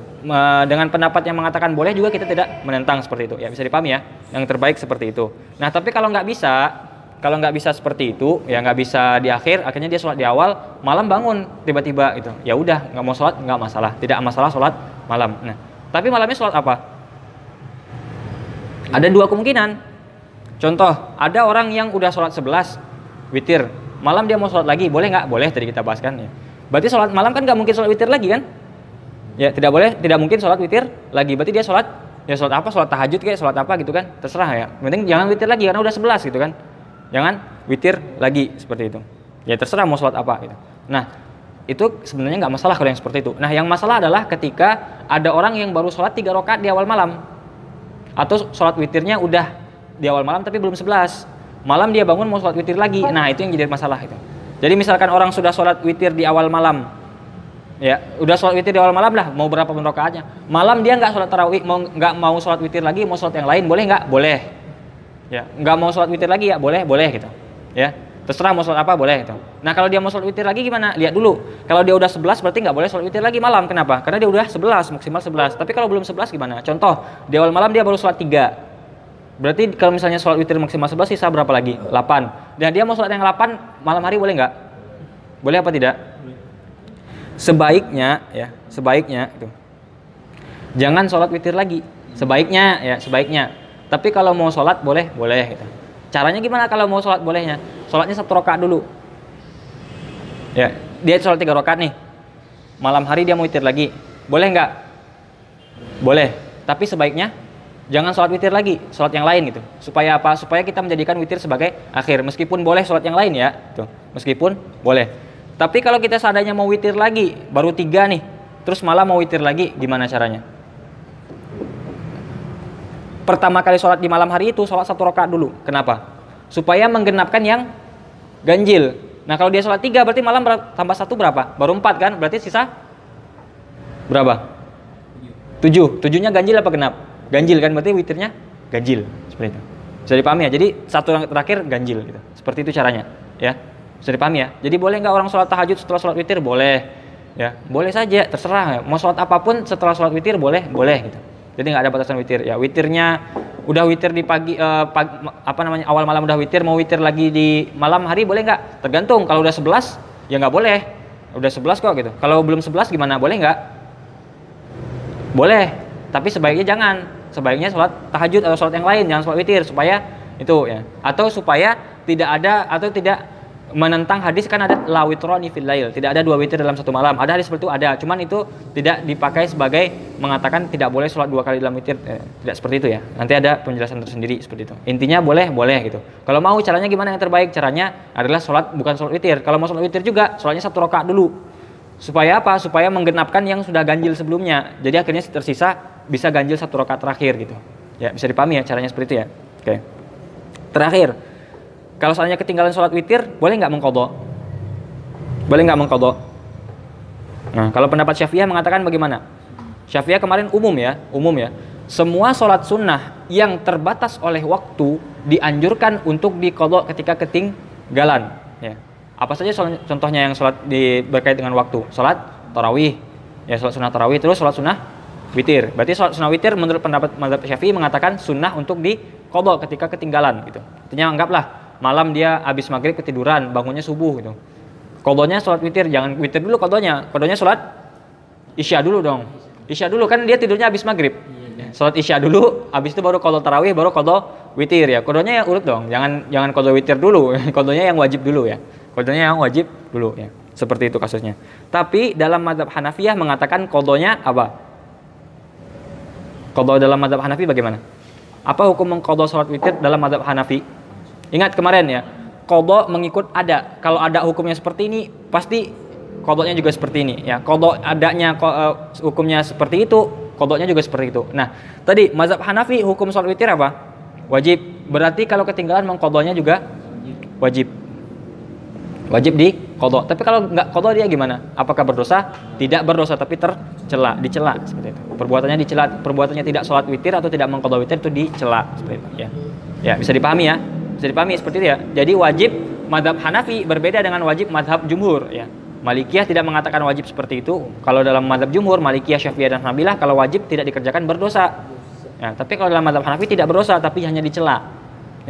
Dengan pendapat yang mengatakan boleh juga kita tidak menentang seperti itu, ya. Bisa dipahami, ya. Yang terbaik seperti itu. Nah, tapi kalau nggak bisa seperti itu, ya nggak bisa di akhir, akhirnya dia sholat di awal, malam bangun tiba-tiba gitu. Ya udah, nggak mau sholat nggak masalah, tidak masalah sholat malam. Nah, tapi malamnya sholat apa? Ada dua kemungkinan. Contoh, ada orang yang udah sholat 11 witir, malam dia mau sholat lagi, boleh nggak? Boleh, tadi kita bahas kan, ya. Berarti sholat malam kan nggak mungkin sholat witir lagi kan? Ya, tidak mungkin sholat witir lagi. Berarti dia sholat apa? Sholat tahajud kayak sholat apa gitu kan? Terserah, ya. Penting jangan witir lagi karena udah 11 gitu kan? Jangan witir lagi seperti itu. Ya terserah mau sholat apa gitu. Nah, itu sebenarnya nggak masalah kalau yang seperti itu. Nah, yang masalah adalah ketika ada orang yang baru sholat 3 rakaat di awal malam, atau sholat witirnya udah di awal malam tapi belum 11. Malam dia bangun mau sholat witir lagi. Nah, itu yang jadi masalah itu. Jadi misalkan orang sudah sholat witir di awal malam, ya udah sholat witir di awal malam lah, mau berapa pun rakaatnya, malam dia nggak sholat tarawih, nggak mau sholat witir lagi, mau sholat yang lain, boleh nggak? Boleh. Ya, nggak mau sholat witir lagi, ya boleh gitu. Ya, terserah mau sholat apa, boleh gitu. Nah, kalau dia mau sholat witir lagi gimana? Lihat dulu. Kalau dia udah 11 berarti nggak boleh sholat witir lagi malam. Kenapa? Karena dia udah 11, maksimal 11. Tapi kalau belum 11 gimana? Contoh, di awal malam dia baru sholat 3. Berarti kalau misalnya sholat witir maksimal 11, sisa berapa lagi? 8. Dan dia mau sholat yang 8 malam hari, boleh nggak? Boleh apa tidak? Sebaiknya itu jangan sholat witir lagi. Sebaiknya. Tapi kalau mau sholat boleh gitu. Caranya gimana kalau mau sholat bolehnya? Sholatnya 1 rakaat dulu. Ya, dia sholat 3 rakaat nih. Malam hari dia mau witir lagi. Boleh nggak? Boleh. Tapi sebaiknya jangan sholat witir lagi, sholat yang lain gitu. Supaya apa? Supaya kita menjadikan witir sebagai akhir. Meskipun boleh sholat yang lain, ya. Tuh. Meskipun boleh. Tapi kalau kita seandainya mau witir lagi, baru 3 nih, terus malah mau witir lagi, gimana caranya? Pertama kali sholat di malam hari itu, sholat 1 rakaat dulu. Kenapa? Supaya menggenapkan yang ganjil. Nah, kalau dia sholat 3, berarti malam tambah 1 berapa? Baru 4 kan? Berarti sisa berapa? 7. 7-nya ganjil apa genap? Ganjil kan? Berarti witirnya ganjil. Seperti itu. Bisa dipahami, ya? Jadi 1 yang terakhir ganjil gitu. Seperti itu caranya, ya. Bisa dipahami, ya? Jadi boleh nggak orang sholat tahajud setelah sholat witir? Boleh, ya. Boleh saja, terserah, ya. Mau sholat apapun setelah sholat witir boleh gitu. Jadi nggak ada batasan witir, ya. Witirnya udah witir di awal malam udah witir, mau witir lagi di malam hari boleh nggak? Tergantung. Kalau udah 11 ya nggak boleh. Udah 11 kok gitu. Kalau belum 11 gimana? Boleh nggak? Boleh, tapi sebaiknya jangan. sebaiknya sholat tahajud atau sholat yang lain, jangan sholat witir, supaya itu ya. Atau supaya tidak ada atau tidak menentang hadis, kan ada la witrani fil lail, tidak ada 2 witir dalam satu malam. Ada hadis seperti itu, ada, cuman itu tidak dipakai sebagai mengatakan tidak boleh sholat 2 kali dalam witir, tidak seperti itu ya. Nanti ada penjelasan tersendiri seperti itu. Intinya boleh gitu. Kalau mau caranya gimana yang terbaik? Caranya adalah sholat bukan sholat witir. Kalau mau sholat witir juga sholatnya 1 rakaat dulu. Supaya apa? Supaya menggenapkan yang sudah ganjil sebelumnya. Jadi akhirnya tersisa bisa ganjil 1 rakaat terakhir gitu. Ya, bisa dipahami ya caranya seperti itu ya. Oke. Terakhir, kalau soalnya ketinggalan sholat witir, boleh nggak mengqadha? Boleh nggak mengqadha? Nah, kalau pendapat Syafi'iyah mengatakan bagaimana? Syafi'iyah kemarin umum ya. Semua sholat sunnah yang terbatas oleh waktu dianjurkan untuk diqadha ketika ketinggalan. Ya. Apa saja contohnya yang sholat berkait dengan waktu? Sholat tarawih, ya sholat sunnah tarawih, terus sholat sunnah witir. Berarti sholat sunnah witir menurut pendapat mazhab Syafi'i mengatakan sunnah untuk diqadha ketika ketinggalan gitu. Artinya anggaplah malam dia habis maghrib ketiduran, bangunnya subuh gitu. Qadhanya sholat witir, jangan witir dulu qadhanya. Qadhanya sholat isya dulu dong. Isya dulu kan dia tidurnya habis maghrib. Sholat isya dulu, habis itu baru qadha tarawih, baru qadha witir ya. Qadhanya ya urut dong. Jangan qadha witir dulu. Qadhanya yang wajib dulu ya. Qadhanya yang wajib dulu ya. Seperti itu kasusnya. Tapi dalam mazhab Hanafiyah mengatakan qadhanya apa? Qadha dalam mazhab Hanafi bagaimana? Apa hukum mengqadha sholat witir dalam mazhab Hanafi? Ingat kemarin ya, qadha mengikut ada. Kalau ada hukumnya seperti ini, pasti qadhanya juga seperti ini ya. Qadha adanya hukumnya seperti itu, qadhanya juga seperti itu. Nah, tadi mazhab Hanafi hukum sholat witir apa? Wajib. Berarti kalau ketinggalan mengqadhanya juga wajib. Wajib diqadha. Tapi kalau enggak qadha dia gimana? Apakah berdosa? Tidak berdosa, tapi dicela seperti itu. Perbuatannya dicela, perbuatannya tidak sholat witir atau tidak mengqadha witir itu dicela seperti itu ya. Ya, bisa dipahami ya. Bisa dipahami seperti itu ya. Jadi wajib mazhab Hanafi berbeda dengan wajib mazhab jumhur ya. Malikiyah tidak mengatakan wajib seperti itu. Kalau dalam mazhab jumhur, Malikiyah, Syafi'iyah dan Hanabilah, kalau wajib tidak dikerjakan berdosa. Ya, tapi kalau dalam mazhab Hanafi tidak berdosa tapi hanya dicela.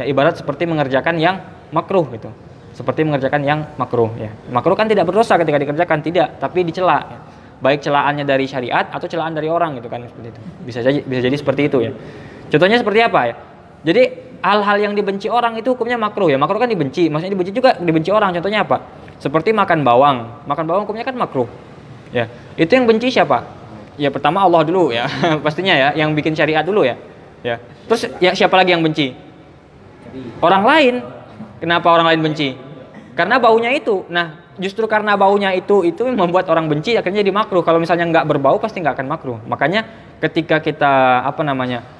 Ya, ibarat seperti mengerjakan yang makruh gitu. Seperti mengerjakan yang makruh ya. Makruh kan tidak berdosa ketika dikerjakan, tidak, tapi dicela ya. Baik celaannya dari syariat atau celaan dari orang gitu kan, seperti itu. Bisa jadi seperti itu ya. Contohnya seperti apa ya? Jadi hal-hal yang dibenci orang itu hukumnya makruh ya. Makruh kan dibenci, maksudnya dibenci orang. Contohnya apa? Seperti makan bawang. Makan bawang hukumnya kan makruh. Ya. Itu yang benci siapa? Ya pertama Allah dulu ya. Pastinya ya, yang bikin syariat dulu ya. Ya. Terus ya siapa lagi yang benci? Orang lain. Kenapa orang lain benci? Karena baunya itu. Nah, justru karena baunya itu membuat orang benci, akhirnya jadi makruh. Kalau misalnya nggak berbau pasti nggak akan makruh. Makanya ketika kita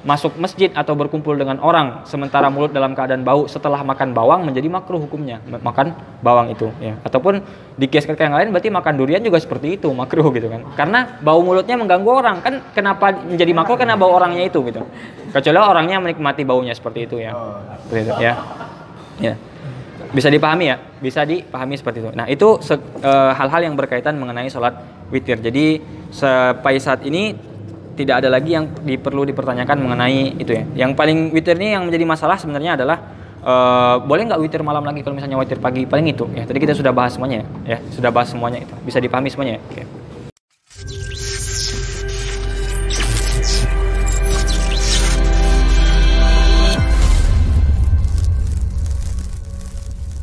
masuk masjid atau berkumpul dengan orang sementara mulut dalam keadaan bau setelah makan bawang menjadi makruh hukumnya, makan bawang itu ya. Ataupun dikiaskan ke yang lain berarti makan durian juga seperti itu, makruh gitu kan. Karena bau mulutnya mengganggu orang. Kan kenapa menjadi makruh? Karena bau orangnya itu gitu. Kecuali orangnya menikmati baunya seperti itu ya. Seperti itu ya. Ya. Bisa dipahami ya, bisa dipahami seperti itu. Nah itu hal-hal yang berkaitan mengenai sholat witir. Jadi sampai saat ini tidak ada lagi yang perlu dipertanyakan mengenai itu ya. Yang paling witir ini yang menjadi masalah sebenarnya adalah boleh nggak witir malam lagi kalau misalnya witir pagi, paling itu ya. Tadi kita sudah bahas semuanya ya, sudah bahas semuanya itu. Bisa dipahami semuanya ya. Oke.